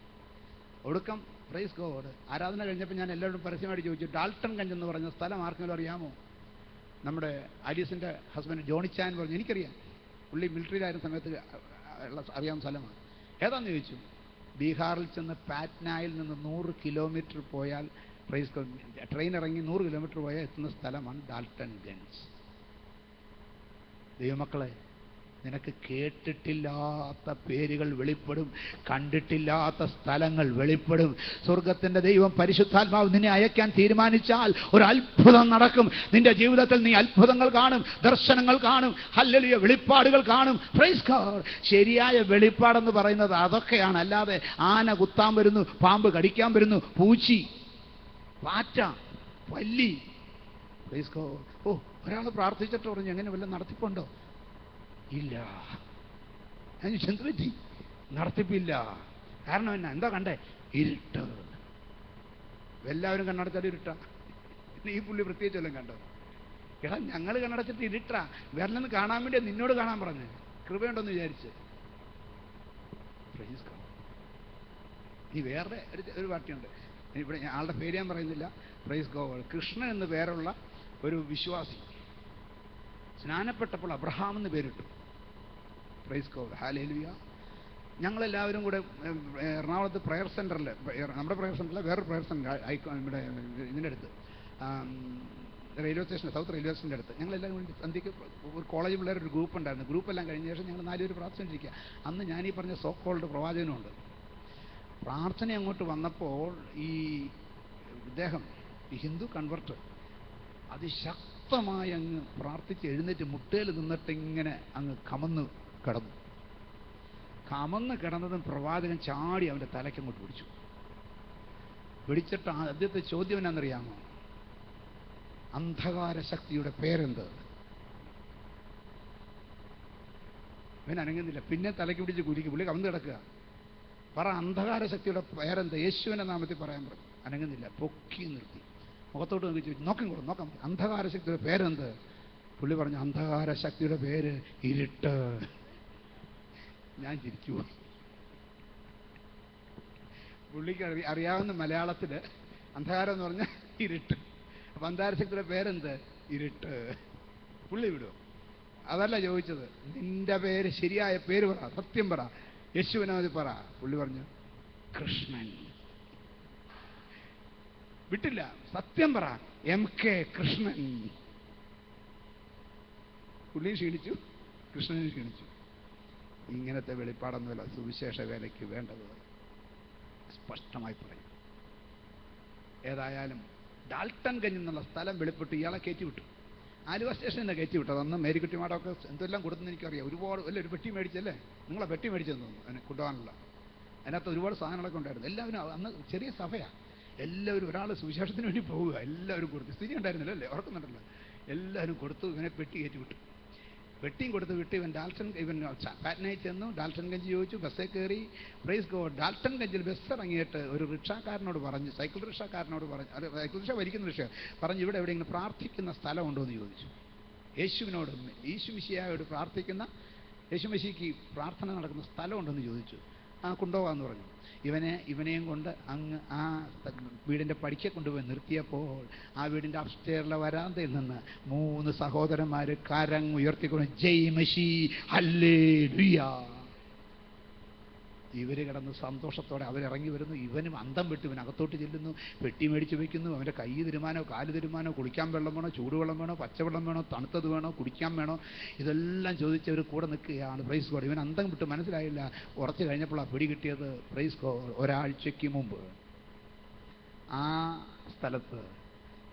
ഒടുക്കം പ്രൈസ് ഗോഡ് ആരാധന കഴിഞ്ഞപ്പോൾ ഞാൻ എല്ലാവരും പരസ്യമായിട്ട് ചോദിച്ചു, ഡാൾട്ടൻഗഞ്ച് എന്ന് പറഞ്ഞ സ്ഥലം ആർക്കെങ്കിലും അറിയാമോ? നമ്മുടെ ആലീസിൻ്റെ ഹസ്ബൻഡ് ജോണിച്ചാൻ പറഞ്ഞു, എനിക്കറിയാം, പുള്ളി മിലിറ്ററിയിലായിരുന്ന സമയത്ത് അറിയാവുന്ന സ്ഥലമാണ്. ഏതാണെന്ന് ചോദിച്ചു. ബീഹാറിൽ ചെന്ന് പാറ്റ്നയിൽ നിന്ന് 100 കിലോമീറ്റർ പോയാൽ, പ്രൈസ് ഗോഡ്, ട്രെയിൻ ഇറങ്ങി 100 കിലോമീറ്റർ പോയാൽ എത്തുന്ന സ്ഥലമാണ് ഡാൾട്ടൻഗഞ്ച്. ദൈവമക്കളെ, നിനക്ക് കേട്ടിട്ടില്ലാത്ത പേരുകൾ വെളിപ്പെടും, കണ്ടിട്ടില്ലാത്ത സ്ഥലങ്ങൾ വെളിപ്പെടും. സ്വർഗത്തിന്റെ ദൈവം പരിശുദ്ധാത്മാവ് നിന്നെ അയക്കാൻ തീരുമാനിച്ചാൽ ഒരു അത്ഭുതം നടക്കും. നിന്റെ ജീവിതത്തിൽ നീ അത്ഭുതങ്ങൾ കാണും, ദർശനങ്ങൾ കാണും, ഹല്ലേലൂയ, വെളിപ്പാടുകൾ കാണും. Praise God. ശരിയായ വെളിപ്പാടെന്ന് പറയുന്നത് അതൊക്കെയാണ്. അല്ലാതെ ആന കുത്താൻ വരുന്നു, പാമ്പ് കടിക്കാൻ വരുന്നു, പൂച്ചി, പാറ്റ, പല്ലി. Praise God. ഓ, ഒരാൾ പ്രാർത്ഥിച്ചിട്ട് പറഞ്ഞു എങ്ങനെ വല്ലതും നടത്തിപ്പുണ്ടോ? ഇല്ല. എന്ത് പറ്റി? നടത്തിപ്പില്ല. കാരണം എന്താ കണ്ടേ? ഇരുട്ട്. എല്ലാവരും കണ്ണടച്ചാൽ ഇരുട്ടാ. ഈ പുള്ളി പ്രത്യേകിച്ച് വല്ലതും കണ്ടോ? എടാ, ഞങ്ങൾ കണ്ണടച്ചിട്ട് ഇരുട്ടാ, വരലെന്ന് കാണാൻ വേണ്ടി നിന്നോട് കാണാൻ പറഞ്ഞു. കൃപയുണ്ടെന്ന് വിചാരിച്ച്. ഇനി വേറെ ഒരു പാർട്ടിയുണ്ട്, ഇവിടെ ആളുടെ പേര് ഞാൻ പറയുന്നില്ല. Praise God. കൃഷ്ണൻ എന്ന് പേരുള്ള ഒരു വിശ്വാസി സ്നാനപ്പെട്ടപ്പോൾ അബ്രഹാം എന്ന് പേരിട്ടു. Price God. ഹല്ലേലൂയ. ഞങ്ങളെല്ലാവരും കൂടെ എറണാകുളത്ത് പ്രയർ സെൻ്ററിൽ, നമ്മുടെ പ്രയർ സെൻ്ററിൽ വേറൊരു പ്രയർ സെൻ്റർ ഇവിടെ ഇതിൻ്റെ അടുത്ത്, റെയിൽവേ സ്റ്റേഷൻ, സൗത്ത് റെയിൽവേ സ്റ്റേഷൻ്റെ അടുത്ത്, ഞങ്ങളെല്ലാവരും കൂടി സന്ധ്യയ്ക്ക് ഒരു കോളേജ് പിള്ളേർ ഒരു ഗ്രൂപ്പ് ഉണ്ടായിരുന്നു. ഗ്രൂപ്പെല്ലാം കഴിഞ്ഞ ശേഷം ഞങ്ങൾ 4 പേര് പ്രാർത്ഥിച്ചിരിക്കുക. അന്ന് ഞാനീ പറഞ്ഞ സോ കോൾഡ് പ്രവാചകനുണ്ട്. പ്രാർത്ഥന അങ്ങോട്ട് വന്നപ്പോൾ ഈ ഇദ്ദേഹം, ഈ ഹിന്ദു കൺവെർട്ട്, അതിശക്തമായി അങ്ങ് പ്രാർത്ഥിച്ച് എഴുന്നേറ്റ് മുട്ടയിൽ നിന്നിട്ട് ഇങ്ങനെ അങ്ങ് കമന്ന് കിടന്നു. കമന്ന് കിടന്നതും പ്രവാചകൻ ചാടി അവൻ്റെ തലയ്ക്കങ്ങോട്ട് പിടിച്ചു. പിടിച്ചിട്ട് ആദ്യത്തെ ചോദ്യം എന്നാണെന്നറിയാമോ? അന്ധകാര ശക്തിയുടെ പേരെന്ത്? ഇവൻ അനങ്ങുന്നില്ല. പിന്നെ തലയ്ക്ക് പിടിച്ച് കുലുക്കി. പുള്ളി കമന്ന് കിടക്കുക. പറ, അന്ധകാര ശക്തിയുടെ പേരെന്ത്? യേശുവിൻ്റെ നാമത്തിൽ പറയാൻ പറഞ്ഞു. അനങ്ങുന്നില്ല. പൊക്കി നിർത്തി. മുഖത്തോട്ട് നോക്കി ചോദിച്ചു, നോക്കാം, അന്ധകാര ശക്തിയുടെ പേരെന്ത്? പുള്ളി പറഞ്ഞു, അന്ധകാര ശക്തിയുടെ പേര് ഇരുട്ട്. ഞാൻ ചിരിച്ചു. പുള്ളിക്ക് അറിയാവുന്ന മലയാളത്തിൽ അന്ധകാരം എന്ന് പറഞ്ഞാൽ ഇരുട്ട്. അപ്പൊ അന്ധകാര ശക്തിയുടെ പേരെന്ത്? ഇരുട്ട്. പുള്ളി വിടും. അതല്ല ചോദിച്ചത്. നിന്റെ പേര്, ശരിയായ പേര് പറ, സത്യം പറ, യേശുവിനെ പറ. പുള്ളി പറഞ്ഞു, കൃഷ്ണൻ. വിട്ടില്ല. സത്യം പറ, MK കൃഷ്ണൻ. പുള്ളിയും ക്ഷീണിച്ചു, കൃഷ്ണനും ക്ഷീണിച്ചു. ഇങ്ങനത്തെ വെളിപ്പാടൊന്നുമല്ല സുവിശേഷ വേലയ്ക്ക് വേണ്ടത്. സ്പഷ്ടമായി പറയും. ഏതായാലും ഡാൽട്ടൻഗഞ്ച് എന്നുള്ള സ്ഥലം വെളിപ്പെട്ട് ഇയാളെ കയറ്റിവിട്ടു. ആലുവ സ്റ്റേഷനിൽ നിന്ന് കയറ്റിവിട്ടത്. അന്ന് മേരിക്കുട്ടിമാടൊക്കെ എന്തെല്ലാം കൊടുത്തെന്ന് എനിക്കറിയാം. ഒരുപാട് ഒരു പെട്ടി മേടിച്ചല്ലേ, നിങ്ങളെ പെട്ടി മേടിച്ചെന്ന് തോന്നുന്നു അതിനെ കൊണ്ടുപോകാനുള്ള. അതിനകത്ത് ഒരുപാട് സാധനങ്ങളൊക്കെ ഉണ്ടായിരുന്നു. എല്ലാവരും അന്ന് ചെറിയ സഭയാണ്. എല്ലാവരും ഒരാൾ സുവിശേഷത്തിന് വേണ്ടി പോവുക. എല്ലാവരും കൊടുത്തു. സ്ഥിതി ഉണ്ടായിരുന്നില്ല അല്ലേ, ഓർക്കുന്നുണ്ടല്ലോ. എല്ലാവരും കൊടുത്തു. ഇവനെ പെട്ടി കയറ്റി വിട്ടു. പെട്ടിയും കൊടുത്ത് വിട്ട് ഇവൻ പാറ്റ്നയിൽ ചെന്നു. ഡാൽട്ടൻഗഞ്ച് ചോദിച്ചു. ബസ്സേ കയറി. Praise God. ഡാൽട്ടൻഗഞ്ചിൽ ബസ് ഇറങ്ങിയിട്ട് ഒരു റിക്ഷാക്കാരനോട് പറഞ്ഞു, സൈക്കിൾ റിക്ഷാക്കാരനോട് പറഞ്ഞു, അത് സൈക്കിൾ റിക്ഷ ഭരിക്കുന്ന റിക്ഷ പറഞ്ഞു, ഇവിടെ എവിടെയെങ്കിലും പ്രാർത്ഥിക്കുന്ന സ്ഥലമുണ്ടോ എന്ന് ചോദിച്ചു. യേശുവിനോട്, യേശുമിശിഹായോട് പ്രാർത്ഥിക്കുന്ന, യേശുമിശിക്ക് പ്രാർത്ഥന നടക്കുന്ന സ്ഥലമുണ്ടെന്ന് ചോദിച്ചു. കൊണ്ടുപോകാമെന്ന് പറഞ്ഞു. ഇവനെയും കൊണ്ട് അങ്ങ് ആ വീടിൻ്റെ പടിക്കെ കൊണ്ടുപോയി നിർത്തിയപ്പോൾ ആ വീടിൻ്റെ അപ്സ്റ്റെയറിലെ വരാന്തയിൽ നിന്ന് 3 സഹോദരന്മാർ കരങ്ങൾ ഉയർത്തിക്കൊണ്ട് ജയ് മശീ ഹല്ലേലൂയ. ഇവര് കിടന്ന് സന്തോഷത്തോടെ അവരിറങ്ങി വരുന്നു. ഇവനും അന്തം വിട്ട് ഇവനകത്തോട്ട് ചെല്ലുന്നു. പെട്ടി മേടിച്ച് വയ്ക്കുന്നു. അവൻ്റെ കൈ തീരുമാനോ കാല് തീരുമാനോ, കുളിക്കാൻ വെള്ളം വേണോ, ചൂടുവെള്ളം വേണോ, പച്ചവെള്ളം വേണോ, തണുത്തത് വേണോ, കുടിക്കാൻ വേണോ, ഇതെല്ലാം ചോദിച്ചവർ കൂടെ നിൽക്കുകയാണ്. Praise God. ഇവൻ അന്തം വിട്ട് മനസ്സിലായില്ല. കുറച്ച് കഴിഞ്ഞപ്പോൾ ആ പിടി കിട്ടിയത്. Praise God. ഒരാഴ്ചയ്ക്ക് മുമ്പ് ആ സ്ഥലത്ത്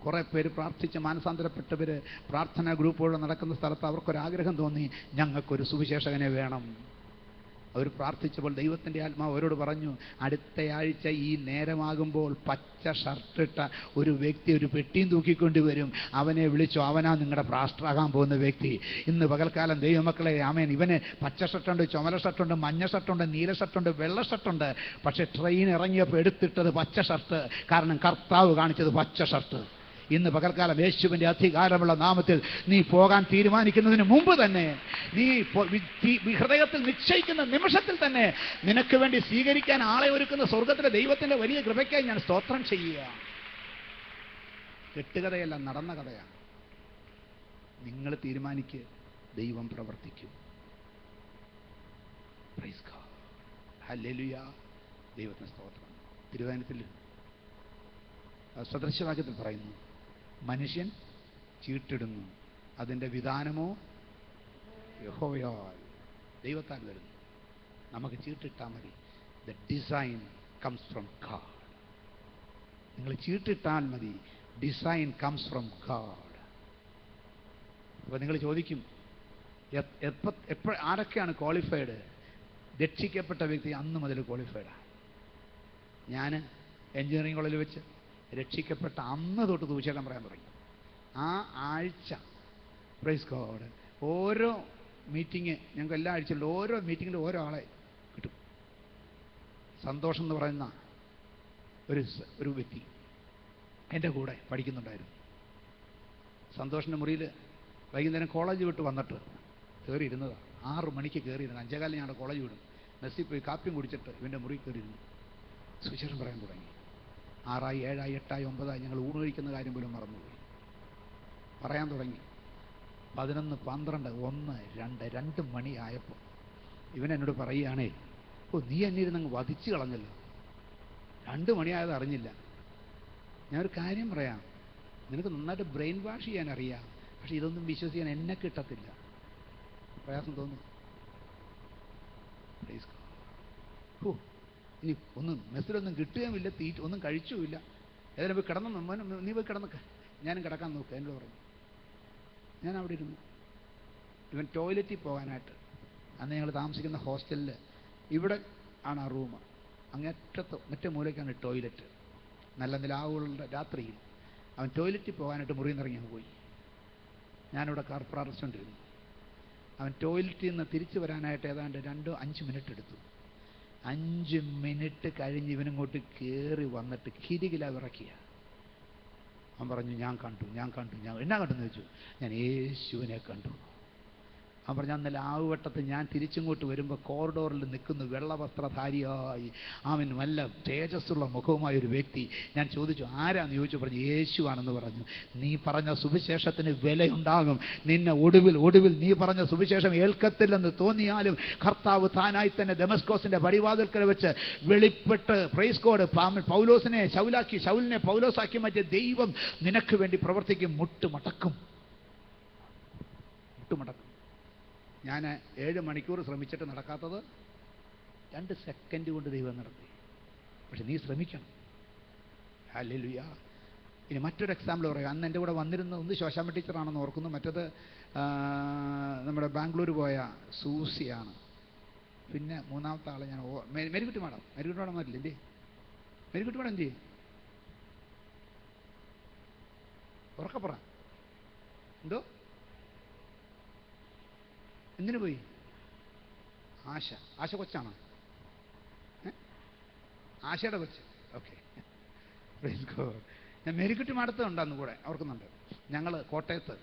കുറേ പേര് പ്രാർത്ഥിച്ച് മാനസാന്തരപ്പെട്ടവർ പ്രാർത്ഥനാ ഗ്രൂപ്പുകൾ നടക്കുന്ന സ്ഥലത്ത് അവർക്കൊരാഗ്രഹം തോന്നി, ഞങ്ങൾക്കൊരു സുവിശേഷകനെ വേണം. അവർ പ്രാർത്ഥിച്ചപ്പോൾ ദൈവത്തിൻ്റെ ആത്മാവ് അവരോട് പറഞ്ഞു, അടുത്തയാഴ്ച ഈ നേരമാകുമ്പോൾ പച്ച ഷർട്ടിട്ട ഒരു വ്യക്തി ഒരു പെട്ടിയും തൂക്കിക്കൊണ്ടുവരും. അവനെ വിളിച്ചു. അവനാ നിങ്ങളുടെ പാസ്റ്ററാകാൻ പോകുന്ന വ്യക്തി. ഇന്ന് പകൽക്കാലം ദൈവമക്കളെ, ആമേൻ, ഇവന് പച്ച ഷർട്ടുണ്ട്, ചുമല ഷർട്ടുണ്ട്, മഞ്ഞ ഷർട്ടുണ്ട്, നീല ഷർട്ടുണ്ട്, വെള്ള ഷർട്ടുണ്ട്. പക്ഷെ ട്രെയിൻ ഇറങ്ങിയപ്പോൾ എടുത്തിട്ടത് പച്ച ഷർട്ട്. കാരണം കർത്താവ് കാണിച്ചത് പച്ച ഷർട്ട്. ഇന്ന് പകൽക്കാലം യേശുവിൻ്റെ അധികാരമുള്ള നാമത്തിൽ നീ പോകാൻ തീരുമാനിക്കുന്നതിന് മുമ്പ് തന്നെ, നീ ഹൃദയത്തിൽ നിശ്ചയിക്കുന്ന നിമിഷത്തിൽ തന്നെ നിനക്ക് വേണ്ടി സ്വീകരിക്കാൻ ആളെ ഒരുക്കുന്ന സ്വർഗത്തിലെ ദൈവത്തിൻ്റെ വലിയ കൃപയ്ക്കായി ഞാൻ സ്തോത്രം ചെയ്യുക. കെട്ടുകഥയല്ല, നടന്ന കഥയാണ്. നിങ്ങൾ തീരുമാനിക്ക്, ദൈവം പ്രവർത്തിക്കും. Price God. ഹല്ലേലൂയ. ദൈവത്തിന് സ്തോത്രം. തിരുവചനത്തിൽ സദൃശവാക്യത്തിൽ പറയുന്നു, മനുഷ്യൻ ചീട്ടിടുന്നു, അതിൻ്റെ വിധാനമോ യഹോവയാൽ. ദൈവത്താൽ വരുന്നു. നമുക്ക് ചീട്ടിട്ടാൽ മതി. The design comes from God. നിങ്ങൾ ചീട്ടിട്ടാൽ മതി. Design comes from God. അപ്പോൾ നിങ്ങൾ ചോദിക്കും, ആരൊക്കെയാണ് ക്വാളിഫൈഡ്? രക്ഷിക്കപ്പെട്ട വ്യക്തി അന്ന് മുതൽ ക്വാളിഫൈഡാണ്. ഞാൻ എഞ്ചിനീയറിംഗ് കോളേജിൽ വെച്ച് രക്ഷിക്കപ്പെട്ട അന്ന് തൊട്ട് സുവിശേഷം പറയാൻ തുടങ്ങി. ആ ആഴ്ച പ്രൈസ് ഗോഡ് ഓരോ മീറ്റിംഗ് ഞങ്ങൾക്ക് എല്ലാ ആഴ്ചയിലും ഓരോ മീറ്റിങ്ങിലും ഓരോ ആളെ കിട്ടും. സന്തോഷം എന്ന് പറയുന്ന ഒരു വ്യക്തി എൻ്റെ കൂടെ പഠിക്കുന്നുണ്ടായിരുന്നു. സന്തോഷിൻ്റെ മുറിയിൽ വൈകുന്നേരം കോളേജ് വിട്ട് വന്നിട്ട് കയറിയിരുന്നതാണ്. 6 മണിക്ക് കയറിയിരുന്നു. 5:15 ഞങ്ങളുടെ കോളേജ് വിടും. മെസ്സിൽ പോയി കാപ്പിയും കുടിച്ചിട്ട് ഇവൻ്റെ മുറിയിൽ കയറിയിരുന്നു. സുവിശേഷം പറയാൻ തുടങ്ങി. 6 ആയി 7 ആയി 8 ആയി 9 ആയി. ഞങ്ങൾ ഊണ് കഴിക്കുന്ന കാര്യം പോലും മറന്നുപോയി. പറയാൻ തുടങ്ങി. 11, 12, 1, 2 മണിയായപ്പോൾ ഇവൻ എന്നോട് പറയുകയാണേ, നീ എന്നെ ഇരുന്നങ്ങ് വധിച്ചു കളഞ്ഞല്ലോ, 2 മണിയായത് അറിഞ്ഞില്ല. ഞാനൊരു കാര്യം പറയാം, നിനക്ക് നന്നായിട്ട് ബ്രെയിൻ വാഷ് ചെയ്യാൻ അറിയാം, പക്ഷെ ഇതൊന്നും വിശ്വസിക്കാൻ എന്നെ കിട്ടത്തില്ല. പ്രയാസം തോന്നുന്നു. ഇനി ഒന്നും മെസ്സിലൊന്നും കിട്ടുകയുമില്ല, ഒന്നും കഴിച്ചുമില്ല. ഏതായാലും പോയി കിടന്നു, നീ പോയി കിടന്നൊക്കെ, ഞാനും കിടക്കാൻ നോക്കുക എന്നോട് പറഞ്ഞു. ഞാൻ അവിടെ ഇരുന്നു. ഇവൻ ടോയ്ലറ്റിൽ പോകാനായിട്ട്, അന്ന് ഞങ്ങൾ താമസിക്കുന്ന ഹോസ്റ്റലിൽ ഇവിടെ ആണ് ആ റൂം, മറ്റേ മൂലയ്ക്കാണ് ടോയ്ലറ്റ്. നല്ല നിലാവുകളുടെ രാത്രിയിൽ അവൻ ടോയ്ലറ്റിൽ പോകാനായിട്ട് മുറിയിൽ നിന്ന് ഇറങ്ങി പോയി. ഞാനിവിടെ കാർപ്ര റെസ്റ്റോറൻറ്റ് ഇരുന്നു. അവൻ ടോയ്ലറ്റിൽ നിന്ന് തിരിച്ചു വരാനായിട്ട് ഏതാണ്ട് 2-5 മിനിറ്റ് എടുത്തു. 5 മിനിറ്റ് കഴിഞ്ഞ് ഇവനിങ്ങോട്ട് കയറി വന്നിട്ട് കിരികില വിറക്കിയ. അവൻ പറഞ്ഞു, ഞാൻ കണ്ടു. എന്നാ കണ്ടെന്ന് ചോദിച്ചു. ഞാൻ യേശുവിനെ കണ്ടു. അവൻ പറഞ്ഞു, അന്നലെ ആവുവട്ടത്ത് ഞാൻ തിരിച്ചിങ്ങോട്ട് വരുമ്പോൾ കോറിഡോറിൽ നിൽക്കുന്നു വെള്ളവസ്ത്രധാരിയായി അവൻ നല്ല തേജസ്സുള്ള മുഖവുമായ ഒരു വ്യക്തി. ഞാൻ ചോദിച്ചു, ആരാന്ന് ചോദിച്ചു. പറഞ്ഞു, യേശുവാണെന്ന് പറഞ്ഞു. നീ പറഞ്ഞ സുവിശേഷത്തിന് വിലയുണ്ടാകും. നിന്നെ ഒടുവിൽ നീ പറഞ്ഞ സുവിശേഷം ഏൽക്കത്തില്ലെന്ന് തോന്നിയാലും കർത്താവ് താനായി തന്നെ ദമസ്കോസിന്റെ പടിവാതിൽക്കൽ വെച്ച് വെളിപ്പെട്ട് പ്രൈസ് ഗോഡ് പൗലോസിനെ ശൗലിനെ പൗലോസാക്കി മാറ്റിയ ദൈവം നിനക്ക് വേണ്ടി പ്രവർത്തിക്കും. മുട്ടുമടക്കും. ഞാൻ 7 മണിക്കൂർ ശ്രമിച്ചിട്ട് നടക്കാത്തത് 2 സെക്കൻഡ് കൊണ്ട് ദൈവം നടത്തി. പക്ഷെ നീ ശ്രമിക്കണം. ഹല്ലേലൂയ. ഇനി മറ്റൊരു എക്സാമ്പിൾ പറയാം. അന്ന് എൻ്റെ കൂടെ വന്നിരുന്ന ഒന്ന് ശോശാമ്മ ടീച്ചറാണെന്ന് ഓർക്കുന്നു, മറ്റത് നമ്മുടെ ബാംഗ്ലൂർ പോയ സൂസിയാണ്. പിന്നെ മൂന്നാമത്തെ ആളെ ഞാൻ മേരിക്കുട്ടി മാഡം വരില്ലേ? മേരിക്കുട്ടി മാഡം എന്ത് ചെയ്യും? ഉറക്കപ്പുറ എന്തോ എന്തിനു പോയി? ആശ കൊച്ചാണോ? ആശയുടെ കൊച്ച്. ഓക്കെ, ഞാൻ മേരിക്കുട്ടി മാടത്ത് ഉണ്ടാന്ന് കൂടെ ഓർക്കുന്നുണ്ട്. ഞങ്ങൾ കോട്ടയത്ത്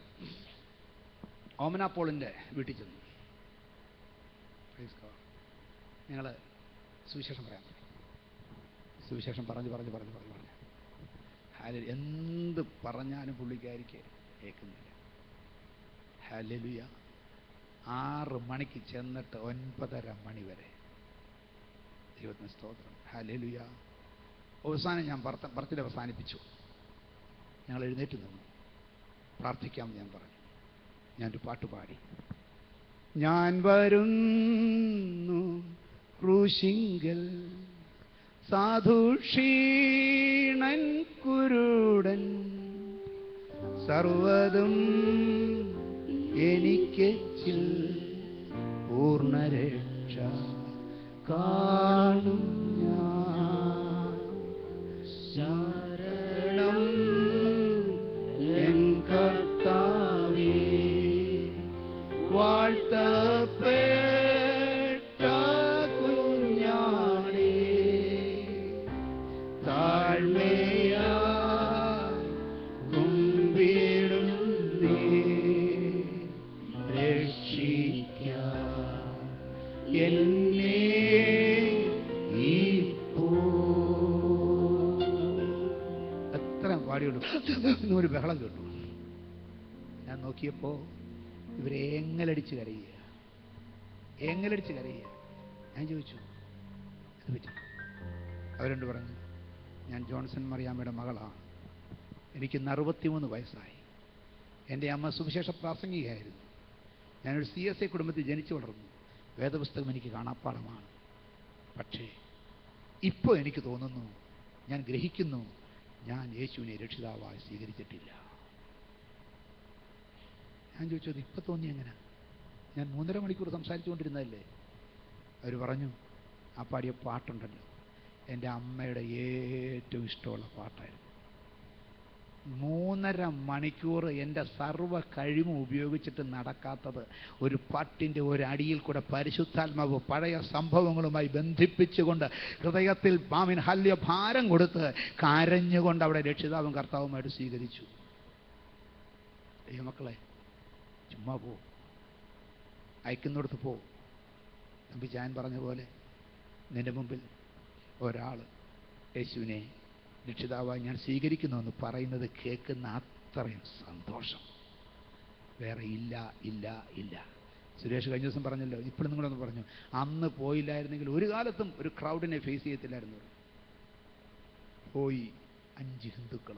ഓമനാപ്പോളിൻ്റെ വീട്ടിൽ ചെന്നു. ഞങ്ങൾ സുവിശേഷം പറയാൻ സുവിശേഷം പറഞ്ഞു എന്ത് പറഞ്ഞാലും പുള്ളിക്കാരിക്ക് കേൾക്കുന്നില്ല. ഹല്ലേലൂയ. 6 മണിക്ക് ചെന്നിട്ട് 9:30 മണി വരെ. ദൈവത്തിന് സ്തോത്രം. ഹല്ലേലൂയ. അവസാനം ഞാൻ പറച്ചിൽ അവസാനിപ്പിച്ചു. ഞങ്ങൾ എഴുന്നേറ്റ് നിന്നു. പ്രാർത്ഥിക്കാമെന്ന് ഞാൻ പറഞ്ഞു. ഞാനൊരു പാട്ട് പാടി. ഞാൻ വരുന്നു ക്രൂശിങ്കൽ സാധുക്ഷീണൻ കുരുടൻ സർവ്വതും എനിക്കെച്ചിൽ പൂർണ്ണരക്ഷ കാണും ഞാൻ. ശരണം എൻ കർത്താവേ, വാഴ്ത്തപ്പെട്ട കുഞ്ഞാടേ, താഴ്മയാ ഒരു ബഹളം കേട്ടു. ഞാൻ നോക്കിയപ്പോ ഇവരെ ഏങ്ങലടിച്ച് കരയുക. ഞാൻ ചോദിച്ചു, അത് പറ്റി? അവരോട് പറഞ്ഞു, ഞാൻ ജോൺസൺ മറിയാമ്മയുടെ മകളാണ്. എനിക്ക് 63 വയസ്സായി. എൻ്റെ അമ്മ സുവിശേഷ പ്രാസംഗികയായിരുന്നു. ഞാനൊരു CSA കുടുംബത്തിൽ ജനിച്ചു വളർന്നു. വേദപുസ്തകം എനിക്ക് കാണാപ്പാടമാണ്. പക്ഷേ ഇപ്പോൾ എനിക്ക് തോന്നുന്നു, ഞാൻ ഗ്രഹിക്കുന്നു, ഞാൻ യേശുവിനെ രക്ഷിതാവായി സ്വീകരിച്ചിട്ടില്ല. ഞാൻ ചോദിച്ചത് ഇപ്പം തോന്നി എങ്ങനെ? ഞാൻ 3.5 മണിക്കൂർ സംസാരിച്ചുകൊണ്ടിരുന്നതല്ലേ. അവർ പറഞ്ഞു, ആ പാടിയ പാട്ടുണ്ടല്ലോ, എൻ്റെ അമ്മയുടെ ഏറ്റവും ഇഷ്ടമുള്ള പാട്ടായിരുന്നു. 3.5 മണിക്കൂർ എൻ്റെ സർവ്വ കഴിവും ഉപയോഗിച്ചിട്ട് നടക്കാത്തത് ഒരു പാട്ടിൻ്റെ ഒരടിയിൽ കൂടെ പരിശുദ്ധാത്മാവ് പഴയ സംഭവങ്ങളുമായി ബന്ധിപ്പിച്ചുകൊണ്ട് ഹൃദയത്തിൽ ഹല്യ ഭാരം കൊടുത്ത് കരഞ്ഞുകൊണ്ട് അവിടെ രക്ഷിതാവും കർത്താവുമായിട്ട് സ്വീകരിച്ചു. ദൈവമക്കളെ, ചുമ്മാ പോ, അയക്കുന്നിടത്ത് പോ. നമ്പി ഞാൻ പറഞ്ഞ പോലെ നിന്റെ മുമ്പിൽ ഒരാൾ യേശുവിനെ രക്ഷിതാവായി ഞാൻ സ്വീകരിക്കുന്നു എന്ന് പറയുന്നത് കേൾക്കുന്ന അത്രയും സന്തോഷം വേറെ ഇല്ല ഇല്ല ഇല്ല. സുരേഷ് കഴിഞ്ഞ ദിവസം പറഞ്ഞല്ലോ, ഇപ്പോഴും നിങ്ങളൊന്ന് പറഞ്ഞു, അന്ന് പോയില്ലായിരുന്നെങ്കിൽ ഒരു കാലത്തും ഒരു ക്രൗഡിനെ ഫേസ് ചെയ്യത്തില്ലായിരുന്നു. പോയി 5 ഹിന്ദുക്കൾ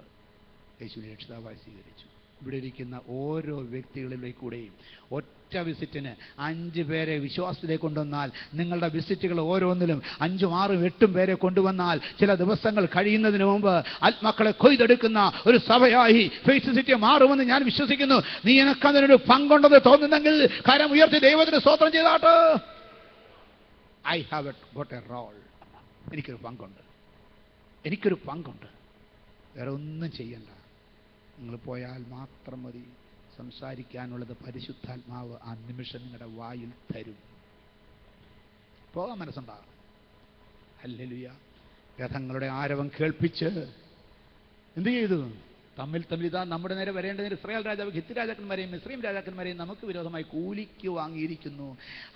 യേശുവിനെ രക്ഷിതാവായി സ്വീകരിച്ചു. ഇവിടെ ഇരിക്കുന്ന ഓരോ വ്യക്തികളിലേക്കൂടെയും ഒറ്റ വിസിറ്റിന് 5 പേരെ വിശ്വാസത്തിലേക്ക് കൊണ്ടുവന്നാൽ, നിങ്ങളുടെ വിസിറ്റുകൾ ഓരോന്നിലും 5, 6, 8 പേരെ കൊണ്ടുവന്നാൽ, ചില ദിവസങ്ങൾ കഴിയുന്നതിന് മുമ്പ് ആത്മാക്കളെ കൊയ്തെടുക്കുന്ന ഒരു സഭയായി ഫെയ്ത്ത് സിറ്റി മാറുമെന്ന് ഞാൻ വിശ്വസിക്കുന്നു. നീ എനക്കതിനൊരു പങ്കുണ്ടെന്ന് തോന്നുന്നെങ്കിൽ കരം ഉയർത്തി ദൈവത്തിന് സ്തോത്രം ചെയ്താട്ട്. I have got a role. എനിക്കൊരു പങ്കുണ്ട്. വേറെ ഒന്നും ചെയ്യണ്ട. നിങ്ങൾ പോയാൽ മാത്രം മതി. സംസാരിക്കാനുള്ളത് പരിശുദ്ധാത്മാവ് ആ നിമിഷം നിങ്ങളുടെ വായിൽ തരും. പോകാൻ മനസ്സുണ്ടാകും. ഹല്ലേലൂയ. രഥങ്ങളുടെ ആരവം കേൾപ്പിച്ച് എന്ത് ചെയ്തു? തമ്മിൽ ഇതാ നമ്മുടെ നേരെ വരേണ്ടതിന് ഇസ്രായേൽ രാജാവ് ഹിത്ത് രാജാക്കന്മാരെയും മിസ്രയീം രാജാക്കന്മാരെയും നമുക്ക് വിരോധമായി കൂലിക്ക് വാങ്ങിയിരിക്കുന്നു.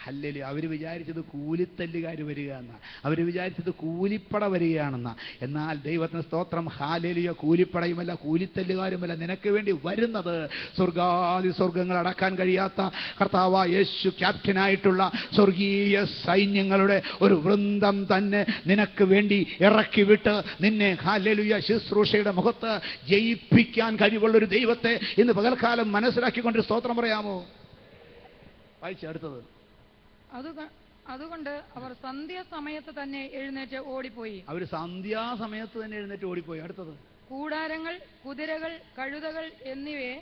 ഹല്ലേലൂയ. അവർ വിചാരിച്ചത് കൂലിത്തല്ലുകാർ വരിക എന്നാ, അവർ വിചാരിച്ചത് കൂലിപ്പട വരികയാണെന്നാ. എന്നാൽ ദൈവത്തിന് സ്തോത്രം, ഹല്ലേലൂയ. കൂലിപ്പടയുമല്ല കൂലിത്തല്ലുകാരുമല്ല, നിനക്ക് വേണ്ടി വരുന്നത് സ്വർഗാദി സ്വർഗങ്ങൾ അടക്കാൻ കഴിയാത്ത കർത്താവായ യേശു ക്യാപ്റ്റനായിട്ടുള്ള സ്വർഗീയ സൈന്യങ്ങളുടെ ഒരു വൃന്ദം തന്നെ നിനക്ക് വേണ്ടി ഇറക്കി വിട്ട് നിന്നെ ഹല്ലേലൂയ ശുശ്രൂഷയുടെ മുഖത്ത് ജയിപ്പിക്കാൻ കഴിവുള്ളൊരു ദൈവത്തെ ഇന്ന് പകൽക്കാലം മനസ്സിലാക്കിക്കൊണ്ട് സ്തോത്രം പറയാമോ? വായിച്ചെടുത്തത്. അതുകൊണ്ട് അവർ സന്ധ്യാസമയത്ത് തന്നെ എഴുന്നേറ്റ് ഓടിപ്പോയി. അടുത്തത്. കൂടാരങ്ങൾ, കുതിരകൾ, കഴുതകൾ എന്നിവയെ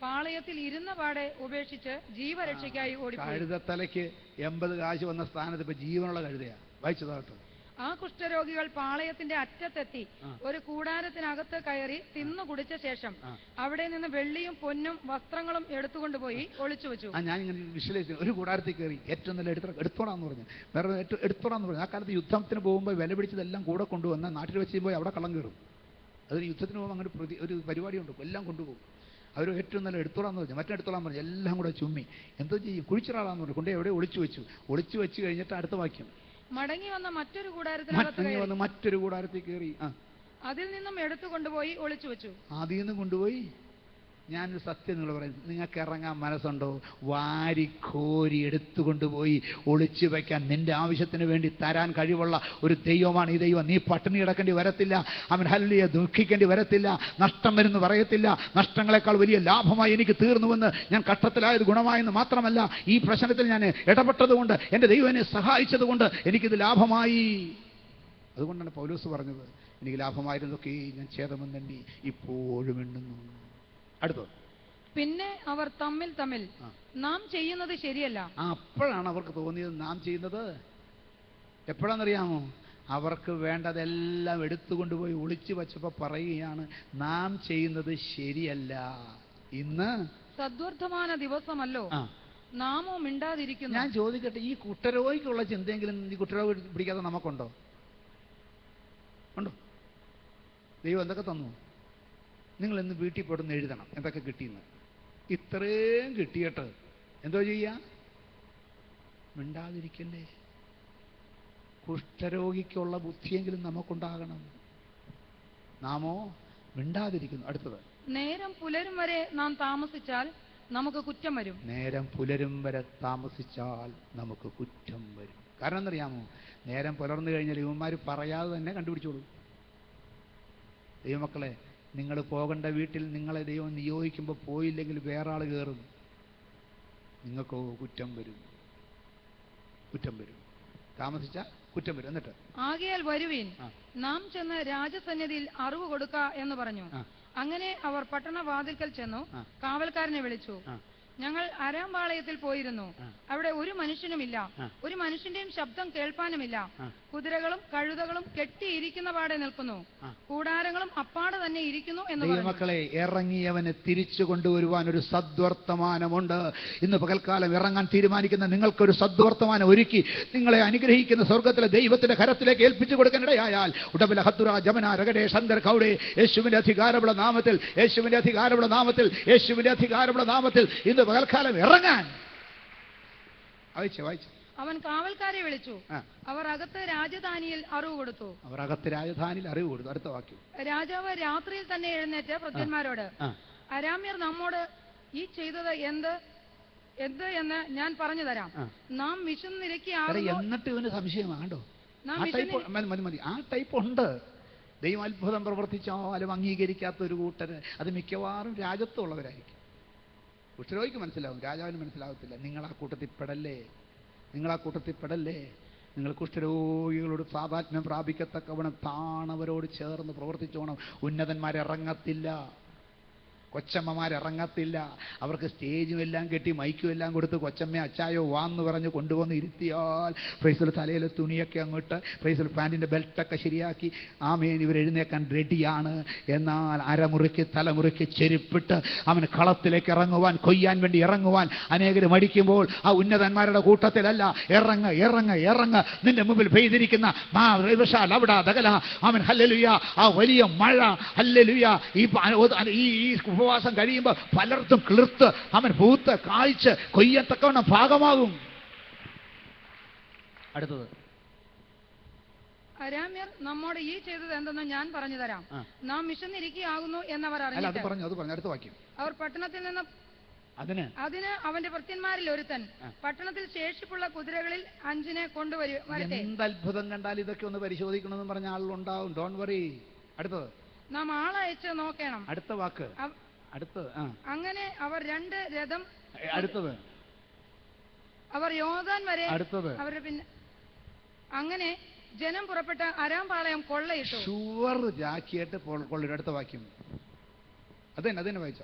പാളയത്തിൽ ഇരുന്ന പാടെ ഉപേക്ഷിച്ച് ജീവരക്ഷയ്ക്കായി ഓടിപ്പോയി. കഴുതത്തലയ്ക്ക് 80 കാശ് വന്ന സ്ഥാനത്ത് ഇപ്പൊ ജീവനുള്ള കഴുതയാ. വായിച്ചതാട്ടോ. ആ കുഷ്ഠരോഗികൾ പാളയത്തിന്റെ അറ്റത്തെത്തി ഒരു കൂടാരത്തിനകത്ത് കയറി തിന്നു കുടിച്ച ശേഷം അവിടെ നിന്ന് വെള്ളിയും പൊന്നും വസ്ത്രങ്ങളും എടുത്തുകൊണ്ടുപോയി ഒളിച്ചു വെച്ചു. ഞാൻ ഇങ്ങനെ വിശ്വസിച്ചു. ഒരു കൂടാരത്തിൽ കയറി ഏറ്റവും നല്ല എടുത്തോടാന്ന് പറഞ്ഞു, വേറെ എടുത്തോടാന്ന് പറഞ്ഞു. ആ കാലത്ത് യുദ്ധത്തിന് പോകുമ്പോൾ വില പിടിച്ചതെല്ലാം കൂടെ കൊണ്ടുവന്നാൽ നാട്ടിൽ വെച്ച് പോയി അവിടെ കള്ളം കയറും. അതൊരു യുദ്ധത്തിന് പോകുമ്പോൾ അങ്ങനെ ഒരു പരിപാടിയുണ്ട്, എല്ലാം കൊണ്ടുപോകും. അവർ ഏറ്റവും നല്ല എടുത്തോളാന്ന് പറഞ്ഞു, മറ്റെടുത്തോളാൻ പറഞ്ഞു, എല്ലാം കൂടെ ചുമ്മി എന്തോ ചെയ്യും, കുഴിച്ചിടാന്ന് പറഞ്ഞു, കൊണ്ടേ എവിടെ ഒളിച്ചു വെച്ച് കഴിഞ്ഞിട്ട് അടുത്ത വാക്യം, മടങ്ങി വന്ന മറ്റൊരു കൂടാരത്തിൽ കയറി അതിൽ നിന്നും എടുത്തു കൊണ്ടുപോയി ഒളിച്ചു വെച്ചു. അതിൽ നിന്ന് കൊണ്ടുപോയി. ഞാനൊരു സത്യം നിങ്ങൾ പറയും, നിങ്ങൾക്ക് ഇറങ്ങാൻ മനസ്സുണ്ടോ? വാരിക്കോരി എടുത്തുകൊണ്ടുപോയി ഒളിച്ചു വയ്ക്കാൻ നിന്റെ ആവശ്യത്തിന് വേണ്ടി തരാൻ കഴിവുള്ള ഒരു ദൈവമാണ് ഈ ദൈവം. നീ പട്ടിണി കിടക്കേണ്ടി വരത്തില്ല, അവൻ ഹല്ലേലൂയ ദുഃഖിക്കേണ്ടി വരത്തില്ല, നഷ്ടം വരുന്നു പറയത്തില്ല. നഷ്ടങ്ങളെക്കാൾ വലിയ ലാഭമായി എനിക്ക് തീർന്നുവെന്ന് ഞാൻ കഷ്ടത്തിലായത് ഗുണമായെന്ന് മാത്രമല്ല, ഈ പ്രശ്നത്തിൽ ഞാൻ ഇടപെട്ടതുകൊണ്ട്, എൻ്റെ ദൈവം എന്നെ സഹായിച്ചതുകൊണ്ട് എനിക്കിത് ലാഭമായി. അതുകൊണ്ടാണ് പൗലോസ് പറഞ്ഞത്, എനിക്ക് ലാഭമായിരുന്നൊക്കെ ഞാൻ ഛേദമെന്നെണ്ണി ഇപ്പോഴും എണ്ണുന്നു. അടുത്തത്. പിന്നെ അവർ തമ്മിൽ നാം ചെയ്യുന്നത് ശരിയല്ല. അപ്പോഴാണ് അവർക്ക് തോന്നിയത് നാം ചെയ്യുന്നത്. എപ്പോഴാണെന്നറിയാമോ? അവർക്ക് വേണ്ടതെല്ലാം എടുത്തുകൊണ്ടുപോയി ഒളിച്ചു വച്ചപ്പോൾ പറയുകയാണ്, നാം ചെയ്യുന്നത് ശരിയല്ല. ഇന്ന് സദ്വർദ്ധമാന ദിവസമല്ലോ, നാമോ മിണ്ടാതിരിക്കുന്നു. ഞാൻ ചോദിക്കട്ടെ, ഈ കുഷ്ഠരോഗിക്കുള്ള ചിന്തയെങ്കിലും ഈ കുഷ്ഠരോഗി പിടിക്കാതെ നമുക്കുണ്ടോ? ഉണ്ടോ? ദൈവം എന്തൊക്കെ തന്നു? നിങ്ങൾ ഇന്ന് വീട്ടിൽ പോയിട്ടൊന്ന് എഴുതണം എന്തൊക്കെ കിട്ടിയെന്ന്. ഇത്രയും കിട്ടിയിട്ട് എന്തോ ചെയ്യാ? മിണ്ടാതിരിക്കല്ലേ. കുഷ്ഠരോഗിക്കുള്ള ബുദ്ധിയെങ്കിലും നമുക്കുണ്ടാകണം. നാമോ മിണ്ടാതിരിക്കുന്നു. അടുത്തത്. നേരം പുലരും വരെ നാം താമസിച്ചാൽ നമുക്ക് കുറ്റം വരും. നേരം പുലരും വരെ താമസിച്ചാൽ നമുക്ക് കുറ്റം വരും. കാരണം എന്നറിയാമോ? നേരം പുലർന്നു കഴിഞ്ഞാൽ ഇവന്മാർ പറയാതെ തന്നെ കണ്ടുപിടിച്ചോളൂ. ദൈവമക്കളെ, നിങ്ങൾ പോകേണ്ട വീട്ടിൽ നിങ്ങളെ ദൈവം നിയോഗിക്കുമ്പോൾ പോയില്ലെങ്കിൽ വേറെ ആൾ കയറും, നിങ്ങൾക്കോ കുറ്റം വരും. കുറ്റം വരും. താമസിച്ച കുറ്റം വരും. എന്നിട്ട് ആകയാൽ വരുവീൻ, നാം ചെന്ന് രാജസന്നിധിയിൽ അറിവ് കൊടുക്ക എന്ന് പറഞ്ഞു. അങ്ങനെ അവർ പട്ടണവാതിൽക്കൽ ചെന്നു കാവൽക്കാരനെ വിളിച്ചു. ഞങ്ങൾ അരാം പാളയത്തിൽ പോയിരുന്നു. അവിടെ ഒരു മനുഷ്യനുമില്ല, ഒരു മനുഷ്യന്റെയും ശബ്ദം കേൾപ്പാനുമില്ല. കുതിരകളും കഴുതകളും കെട്ടിയിരിക്കുന്ന പാടെ നിൽക്കുന്നു, കൂടാരങ്ങളും അപ്പാടെ തന്നെ ഇരിക്കുന്നു എന്ന് പറഞ്ഞു. മക്കളെ, ഇറങ്ങിയവനെ തിരിച്ചു കൊണ്ടുവരുവാൻ ഒരു സദ്വർത്തമാനമുണ്ട്. ഇന്ന് പകൽക്കാലം ഇറങ്ങാൻ തീരുമാനിക്കുന്ന നിങ്ങൾക്കൊരു സദ്വർത്തമാനം ഒരുക്കി നിങ്ങളെ അനുഗ്രഹിക്കുന്ന സ്വർഗത്തിലെ ദൈവത്തിന്റെ കരത്തിലേക്ക് ഏൽപ്പിച്ചു കൊടുക്കാനിടയായാൽ ഉടബല ഹത്തുറ ജമന രഗഡേ ശങ്കർ കൗഡേ യേശുവിന്റെ അധികാരമുള്ള നാമത്തിൽ, യേശുവിന്റെ അധികാരമുള്ള നാമത്തിൽ, യേശുവിന്റെ അധികാരമുള്ള നാമത്തിൽ ഇന്ന് പകൽക്കാലം ഇറങ്ങാൻ. വായിച്ചു. അവൻ കാവൽക്കാരെ വിളിച്ചു. അവർ അകത്ത് രാജധാനിയിൽ അറിവ് കൊടുത്തു. അടുത്ത വാക്യം. രാജാവ് രാത്രിയിൽ തന്നെ എഴുന്നേറ്റ് ഭൃത്യന്മാരോട്, അരാമ്യർ നമ്മോട് ഈ ചെയ്തത് എന്ത് എന്ന് ഞാൻ പറഞ്ഞു തരാം. നാം വിശന്നിരക്കിയാകുന്നു. എന്നിട്ട് ഇവന് സംശയമാണ്ടോ? മതി. ആ ടൈപ്പ് ഉണ്ട്. ദൈവം അത്ഭുതം പ്രവർത്തിച്ചാലും അംഗീകരിക്കാത്ത ഒരു കൂട്ടര് അത് മിക്കവാറും രാജ്യത്തുള്ളവരായിരിക്കും. കുഷ്ഠരോഗിക്ക് മനസ്സിലാവും, രാജാവിന് മനസ്സിലാവത്തില്ല. നിങ്ങൾ ആ കൂട്ടത്തിൽ പെടല്ലേ. നിങ്ങൾ കുഷ്ഠരോഗികളോട് സാധാത്മ്യം പ്രാപിക്കത്തക്കവണ്ണം താണവരോട് ചേർന്ന് പ്രവർത്തിച്ചോണം. ഉന്നതന്മാരിറങ്ങത്തില്ല, കൊച്ചമ്മമാരിറങ്ങത്തില്ല. അവർക്ക് സ്റ്റേജും എല്ലാം കെട്ടി മൈക്കും എല്ലാം കൊടുത്ത് കൊച്ചമ്മ അച്ചായോ വാന്ന് പറഞ്ഞ് കൊണ്ടുവന്ന് ഇരുത്തിയാൽ പ്രൈസിൽ തലയിലെ തുണിയൊക്കെ അങ്ങോട്ട് പ്രൈസിൽ പാൻറ്റിൻ്റെ ബെൽറ്റൊക്കെ ശരിയാക്കി ആമേൻ ഇവർ എഴുന്നേക്കാൻ റെഡിയാണ്. എന്നാൽ അരമുറിക്ക് തലമുറിക്ക് ചെരുപ്പിട്ട് അവൻ കളത്തിലേക്ക് ഇറങ്ങുവാൻ, കൊയ്യാൻ വേണ്ടി ഇറങ്ങുവാൻ അനേകർ മടിക്കുമ്പോൾ ആ ഉന്നതന്മാരുടെ കൂട്ടത്തിലല്ല. ഇറങ്ങ നിന്റെ മുമ്പിൽ പെയ്തിരിക്കുന്ന അവൻ ഹല്ലേലൂയ, ആ വലിയ മഴ ഹല്ലേലൂയ, ഈ ഉപവാസം കഴിയുമ്പോൾ പലർത്തും കിളിർത്ത് അവൻ പൂത്ത് കായ്ച്ച് കൊയ്യത്തക്കവണ്ണം ഭാഗമാകും. അടുത്തത്. അരാമ്യർ നമ്മോട് ഈ ചെയ്തത് എന്തെന്ന് ഞാൻ പറഞ്ഞു തരാം. നാം വിശന്നിരിക്കുകയാകുന്നു എന്നവർ അറിഞ്ഞു. അടുത്ത വാക്യം. അവർ പട്ടണത്തിൽ നിന്ന് അതിന് അവന്റെ ഭൃത്യന്മാരിൽ ഒരുത്തൻ പട്ടണത്തിൽ ശേഷിപ്പുള്ള കുതിരകളിൽ 5 കൊണ്ടുവരട്ടെ. എന്ത് അത്ഭുതം കണ്ടാൽ ഇതൊക്കെ ഒന്ന് പരിശോധിക്കണമെന്ന് പറഞ്ഞ ആളുണ്ടാവും. Don't worry. അടുത്തത്. നാം ആളയച്ച് നോക്കണം. അടുത്ത വാക്ക്. അങ്ങനെ അവർ 2 രഥം. അടുത്തത്. അവർ യോർദാൻ വരെ. അടുത്തത്. അവരുടെ പിന്നെ അങ്ങനെ ജനം പുറപ്പെട്ട് അരാം പാളയം കൊള്ളയിട്ടു. അടുത്ത വാക്യം. അതെന്നെ വായിച്ചു.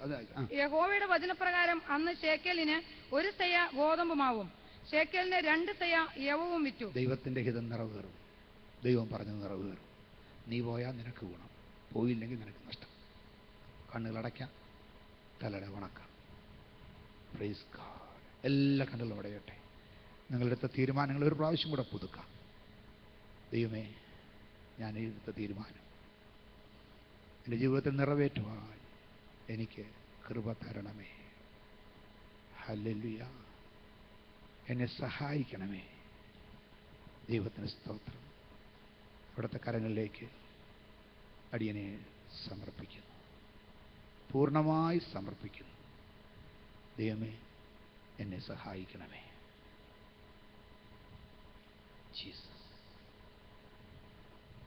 യഹോവയുടെ വചനപ്രകാരം അന്ന് ശേക്കലിന് 1 സെയ ഗോതമ്പുമാവും ശേക്കലിന് 2 സെയ യവവും വിറ്റു. ദൈവത്തിന്റെ ഹിതം നിറവേറും. ദൈവം പറഞ്ഞത് നിറവേറും. നീ പോയാൽ നിനക്ക് ഗുണം, പോയില്ലെങ്കിൽ നിനക്ക് നഷ്ടം. കണ്ണുകളടയ്ക്കാം, തലയുടെ വണക്കാം. Praise God. എല്ലാ കണ്ണുകളും അടയട്ടെ. നിങ്ങളെടുത്ത തീരുമാനങ്ങൾ ഒരു പ്രാവശ്യം കൂടെ പുതുക്കാം. ദൈവമേ, ഞാൻ എടുത്ത തീരുമാനം എൻ്റെ ജീവിതത്തിൽ നിറവേറ്റുവാൻ എനിക്ക് കൃപ തരണമേ. ഹല്ലേലൂയ. എന്നെ സഹായിക്കണമേ. ദൈവത്തിന് സ്തോത്രം. ഇവിടുത്തെ കരങ്ങളിലേക്ക് അടിയനെ സമർപ്പിക്കുന്നു, പൂർണ്ണമായി സമർപ്പിക്കുന്നു. ദൈവമേ, എന്നെ സഹായിക്കണമേ. ജീസസ്.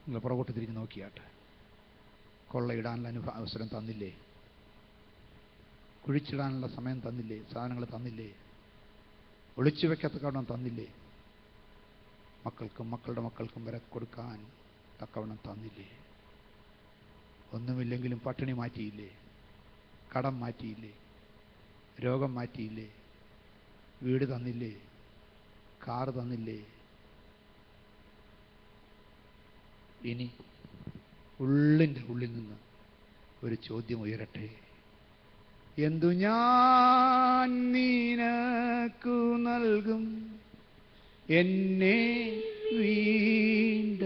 നിങ്ങൾ പുറകോട്ട് തിരിഞ്ഞ് നോക്കിയാട്ടെ. കൊള്ളയിടാനുള്ള അവസരം തന്നില്ലേ? കുഴിച്ചിടാനുള്ള സമയം തന്നില്ലേ? സാധനങ്ങൾ തന്നില്ലേ? ഒളിച്ചു വെക്കത്തക്കവണ്ണം തന്നില്ലേ? മക്കൾക്കും മക്കളുടെ മക്കൾക്കും വരെ കൊടുക്കാൻ തക്കവണ്ണം തന്നില്ലേ? ഒന്നുമില്ലെങ്കിലും പട്ടിണി മാറ്റിയില്ലേ? കടം മാറ്റിയില്ലേ? രോഗം മാറ്റിയില്ലേ? വീട് തന്നില്ലേ? കാറ് തന്നില്ലേ? ഇനി ഉള്ളിൻ്റെ ഉള്ളിൽ നിന്ന് ഒരു ചോദ്യം ഉയരട്ടെ. എന്തു ഞാൻ നിനക്കു നൽകും എന്നെ വീണ്ട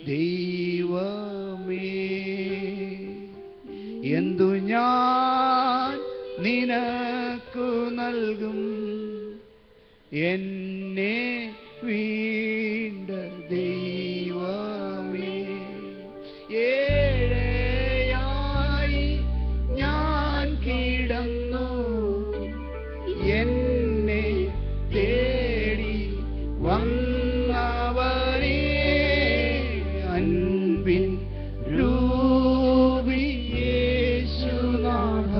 ദൈവമേ? എന്തു ഞാൻ നിനക്കു നൽകും എന്നെ വീണ്ട ദൈവമേ? ഏഴയായി ഞാൻ കിടന്നു, എന്നെ തേടി വന്നവരേ, അൻപിൻ രൂപി യേശുനാഥ,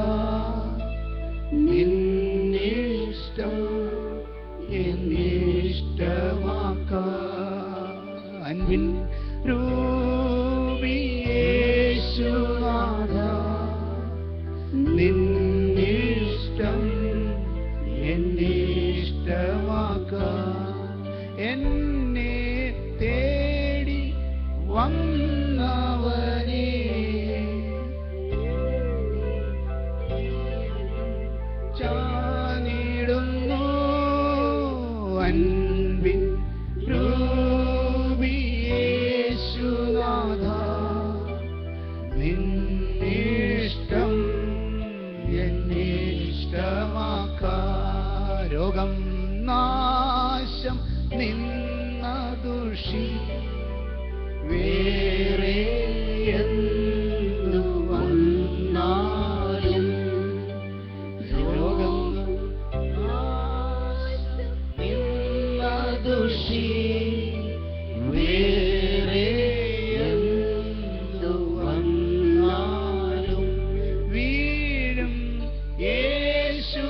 നിന്നിഷ്ടം എന്നിൽ അൻപിൻ രൂപി യേശുനാഥ, നിന്നിഷ്ടം എന്നെ ഇഷ്ടമാക്കാം. എന്നെ തേടി വന്നവനേ, ചാനിടുന്നു അൻപിൻ രൂപി യേശുനാഥ, നിന്നിഷ്ടം എന്നെ ഇഷ്ടമാക്കാം. രോഗം നാശം നിന്ന ദുഷി വേറെ എന്തു വന്നാലും, രോഗം നാശം നിന്ന ദുഷി വേറെ എന്തു വന്നാലും, വീഴും യേശു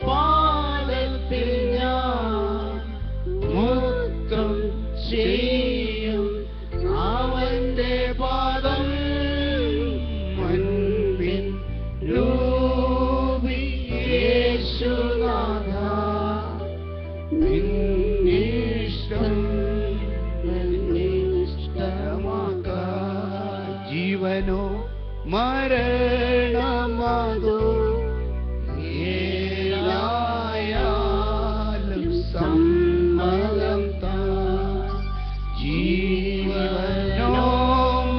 പാദത്തിൽ ഞാൻ മുത്തം ചെയ്യും അവന്റെ പാദം. അൻപിൻ രൂപി യേശുനാഥ, നിന്നിഷ്ടം എന്നെ ഇഷ്ടമാക്കാം. ജീവനോ മരണമതോ ഏതായാലും സമ്മതം താൻ. ജീവനോ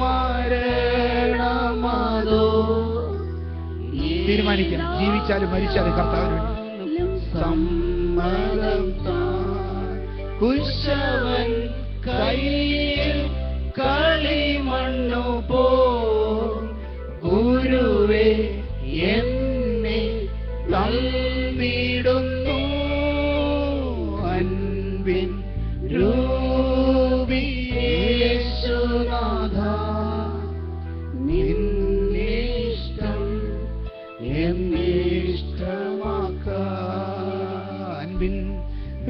മരണമതോ, തീരുമാനിക്കാം, ജീവിച്ചാലും മരിച്ചാലും കർത്താവിന് വേണ്ടി സമ്മതം താൻ. കുശവൻ കയ്യിൽ കളിമണ്ണു പോ, ഗുരുവേ എന്നെ തള്ളിടുന്നു. അൻപിൻ രൂപി യേശുനാഥ, നിന്നിഷ്ടം എന്നെ ഇഷ്ടമാക്കാം. അൻപിൻ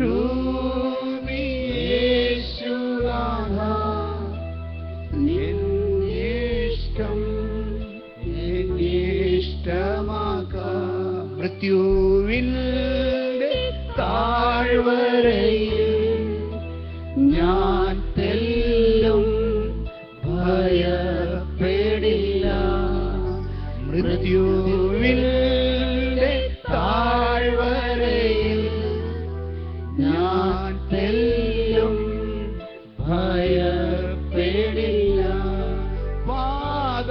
രൂപി യേശുനാഥ, നിന്നിഷ്ടം എന്നെ ഇഷ്ടമാക്കാം. മൃത്യുവിന്റെ താഴ്വരയിൽ ഞാൻ തെല്ലും ഭയപ്പെടില്ല. മൃത്യുവിന്റെ താഴ്വരയിൽ ഞാൻ തെല്ലും ഭയപ്പെടില്ല.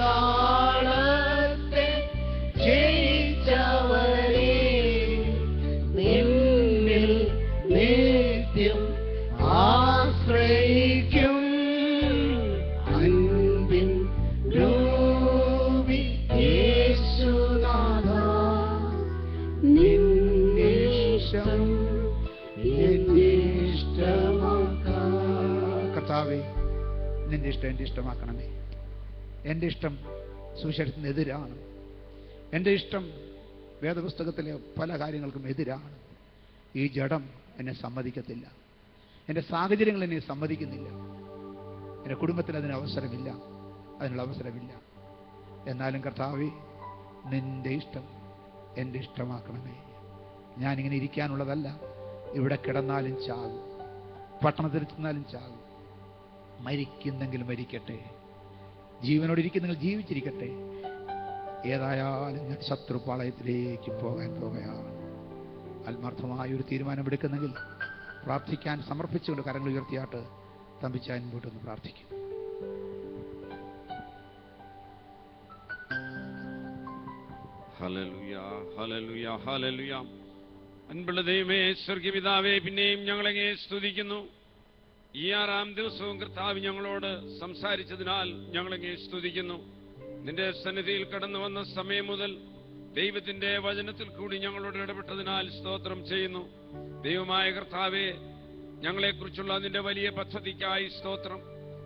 പാതാളത്തെ ജയിച്ചവരെ നിന്നിൽ നിത്യം ആശ്രയിക്കും. അൻപിൻ രൂപി യേശുനാഥ, നിന്നിഷ്ടം എന്നെ ഇഷ്ടമാക്കാം. കർത്താവേ, നിന്റെ ഇഷ്ടം എൻ്റെ ഇഷ്ടമാക്കണമേ. എൻ്റെ ഇഷ്ടം സുവിശേഷത്തിന് എതിരാണ്. എൻ്റെ ഇഷ്ടം വേദപുസ്തകത്തിലെ പല കാര്യങ്ങൾക്കും എതിരാണ്. ഈ ജഡം എന്നെ സമ്മതിക്കത്തില്ല. എൻ്റെ സാഹചര്യങ്ങൾ എന്നെ സമ്മതിക്കുന്നില്ല. എൻ്റെ കുടുംബത്തിൽ അതിന് അവസരമില്ല, അതിനുള്ള അവസരമില്ല. എന്നാലും കർത്താവേ, നിന്റെ ഇഷ്ടം എൻ്റെ ഇഷ്ടമാക്കണമേ. ഞാനിങ്ങനെ ഇരിക്കാനുള്ളതല്ല. ഇവിടെ കിടന്നാലും ചാകും, പട്ടണത്തിൽ ചെന്നാലും ചാകും. മരിക്കുന്നെങ്കിൽ മരിക്കട്ടെ, ജീവനോടിരിക്കുന്നെങ്കിൽ ജീവിച്ചിരിക്കട്ടെ. ഏതായാലും ഞാൻ ശത്രുപാളയത്തിലേക്ക് പോകാൻ പോകുകയാണ്. ആത്മാർത്ഥമായൊരു തീരുമാനമെടുക്കുന്നെങ്കിൽ പ്രാർത്ഥിക്കാൻ സമർപ്പിച്ചുകൊണ്ട് കരങ്ങൾ ഉയർത്തിയാട്ട് തമ്പിച്ചാൻ മുമ്പോട്ടൊന്ന് പ്രാർത്ഥിക്കും. Hallelujah, hallelujah, hallelujah. അൻപുള്ള ദൈവമേ, സ്വർഗ്ഗീയ പിതാവേ, പിന്നെയും ഞങ്ങളങ്ങേ സ്തുതിക്കുന്നു. ഈ 6-ാം ദിവസവും കർത്താവ് ഞങ്ങളോട് സംസാരിച്ചതിനാൽ ഞങ്ങളങ്ങേ സ്തുതിക്കുന്നു. നിന്റെ സന്നിധിയിൽ കടന്നു വന്ന സമയം മുതൽ ദൈവത്തിന്റെ വചനത്തിൽ കൂടി ഞങ്ങളോട് ഇടപെട്ടതിനാൽ സ്തോത്രം ചെയ്യുന്നു. ദൈവമായ കർത്താവേ, ഞങ്ങളെക്കുറിച്ചുള്ള നിന്റെ വലിയ പദ്ധതിക്കായി സ്തോത്രം.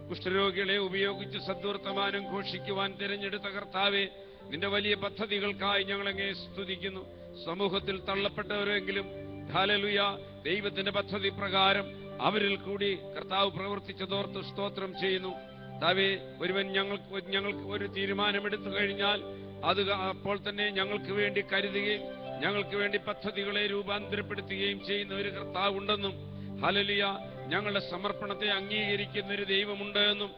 കുഷ്ഠരോഗികളെ ഉപയോഗിച്ച് സദ്വർത്തമാനം ഘോഷിക്കുവാൻ തിരഞ്ഞെടുത്ത കർത്താവേ, നിന്റെ വലിയ പദ്ധതികൾക്കായി ഞങ്ങളങ്ങേ സ്തുതിക്കുന്നു. സമൂഹത്തിൽ തള്ളപ്പെട്ടവരെങ്കിലും ഹല്ലേലൂയ, ദൈവത്തിന്റെ പദ്ധതി പ്രകാരം അവരിൽ കൂടി കർത്താവ് പ്രവർത്തിച്ചതോർത്ത് സ്തോത്രം ചെയ്യുന്നു. കർത്താവേ, ഒരുവൻ ഞങ്ങൾക്ക് ഒരു തീരുമാനമെടുത്തു കഴിഞ്ഞാൽ അത് അപ്പോൾ തന്നെ ഞങ്ങൾക്ക് വേണ്ടി കരുതുകയും ഞങ്ങൾക്ക് വേണ്ടി പദ്ധതികളെ രൂപാന്തരപ്പെടുത്തുകയും ചെയ്യുന്ന ഒരു കർത്താവ് ഉണ്ടെന്നും, ഹല്ലേലൂയ, ഞങ്ങളുടെ സമർപ്പണത്തെ അംഗീകരിക്കുന്ന ഒരു ദൈവമുണ്ട് എന്നും,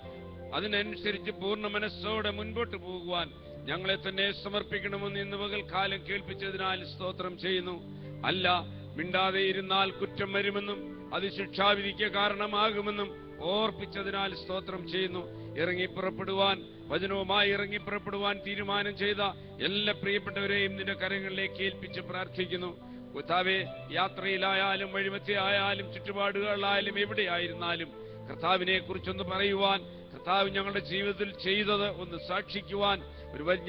അതിനനുസരിച്ച് പൂർണ്ണ മനസ്സോടെ മുൻപോട്ട് പോകുവാൻ ഞങ്ങളെ തന്നെ സമർപ്പിക്കണമെന്ന് ഇന്ന് പകൽക്കാലം കേൾപ്പിച്ചതിനാൽ സ്തോത്രം ചെയ്യുന്നു. അല്ല, മിണ്ടാതെ ഇരുന്നാൽ കുറ്റം വരുമെന്നും അത് ശിക്ഷാവിധിക്ക് കാരണമാകുമെന്നും ഓർപ്പിച്ചതിനാൽ സ്തോത്രം ചെയ്യുന്നു. ഇറങ്ങിപ്പുറപ്പെടുവാൻ, വചനവുമായി ഇറങ്ങിപ്പുറപ്പെടുവാൻ തീരുമാനം ചെയ്ത എല്ലാ പ്രിയപ്പെട്ടവരെയും നിന്റെ കരങ്ങളിലേക്ക് ഏൽപ്പിച്ച് പ്രാർത്ഥിക്കുന്നു. കർത്താവേ, യാത്രയിലായാലും വഴിമധ്യയായാലും ചുറ്റുപാടുകളായാലും എവിടെയായിരുന്നാലും കർത്താവിനെ കുറിച്ചൊന്ന് പറയുവാൻ, കർത്താവ് ഞങ്ങളുടെ ജീവിതത്തിൽ ചെയ്തത് ഒന്ന് സാക്ഷിക്കുവാൻ,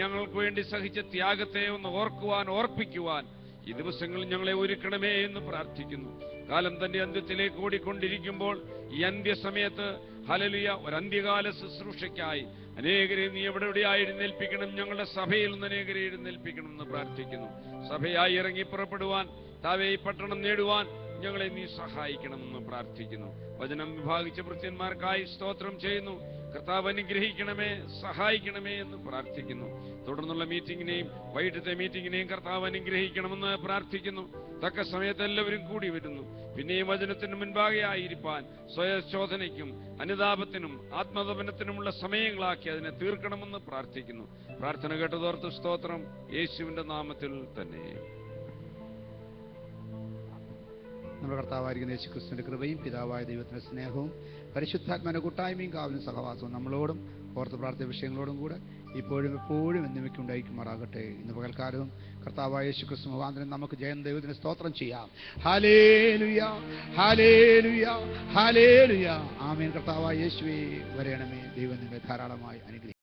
ഞങ്ങൾക്ക് വേണ്ടി സഹിച്ച ത്യാഗത്തെ ഒന്ന് ഓർപ്പിക്കുവാൻ ഈ ദിവസങ്ങളിൽ ഞങ്ങളെ ഒരുക്കണമേ എന്ന് പ്രാർത്ഥിക്കുന്നു. കാലം തന്റെ അന്ത്യത്തിലേക്ക് ഓടിക്കൊണ്ടിരിക്കുമ്പോൾ ഈ അന്ത്യസമയത്ത് ഹല്ലേലൂയ, ഒരു അന്ത്യകാല ശുശ്രൂഷയ്ക്കായി അനേകരെ നീ എവിടെയായി എഴുന്നേൽപ്പിക്കണം. ഞങ്ങളുടെ സഭയിൽ നിന്ന് അനേകരെ എഴുന്നേൽപ്പിക്കണം എന്ന് പ്രാർത്ഥിക്കുന്നു. സഭയായി ഇറങ്ങി പുറപ്പെടുവാൻ, താവേ ഈ പട്ടണം നേടുവാൻ ഞങ്ങളെ നീ സഹായിക്കണമെന്ന് പ്രാർത്ഥിക്കുന്നു. വചനം വിഭാഗിച്ച ഭൃത്യന്മാർക്കായി സ്തോത്രം ചെയ്യുന്നു. കർത്താവ് അനുഗ്രഹിക്കണമേ, സഹായിക്കണമേ എന്ന് പ്രാർത്ഥിക്കുന്നു. തുടർന്നുള്ള മീറ്റിങ്ങിനെയും വൈകിട്ടത്തെ മീറ്റിങ്ങിനെയും കർത്താവ് അനുഗ്രഹിക്കണമെന്ന് പ്രാർത്ഥിക്കുന്നു. തക്ക സമയത്ത് എല്ലാവരും കൂടി വരുന്നു. പിന്നെയും വചനത്തിന് മുൻപാകെ ആയിരിക്കാൻ സ്വയശോധനയ്ക്കും അനുതാപത്തിനും ആത്മതപനത്തിനുമുള്ള സമയങ്ങളാക്കി അതിനെ തീർക്കണമെന്ന് പ്രാർത്ഥിക്കുന്നു. പ്രാർത്ഥന കേട്ടതോർത്ത് സ്തോത്രം, യേശുവിന്റെ നാമത്തിൽ തന്നെ. നമ്മുടെ കർത്താവായിരിക്കുന്ന യേശുക്രിസ്തുവിന്റെ കൃപയും പിതാവായ ദൈവത്തിന്റെ സ്നേഹവും പരിശുദ്ധാത്മാവിന്റെ കൂട്ടായ്മയും കാവലും സഹവാസവും നമ്മളോടും ഓർത്ത് പ്രാർത്ഥന വിഷയങ്ങളോടും കൂടെ ഇപ്പോഴും എപ്പോഴും എന്നേക്കും ഉണ്ടായിരിക്കുമാറാകട്ടെ. ഇന്ന് പകൽക്കാലവും കർത്താവായ യേശുക്രിസ്തു മുഖാന്തരം നമുക്ക് ജയം ദൈവത്തിന് സ്തോത്രം ചെയ്യാം. Hallelujah, hallelujah, hallelujah. ആമേൻ. കർത്താവായ യേശുവേ വരയണമേ. ദൈവം നിങ്ങളെ ധാരാളമായി അനുഗ്രഹിക്കട്ടെ.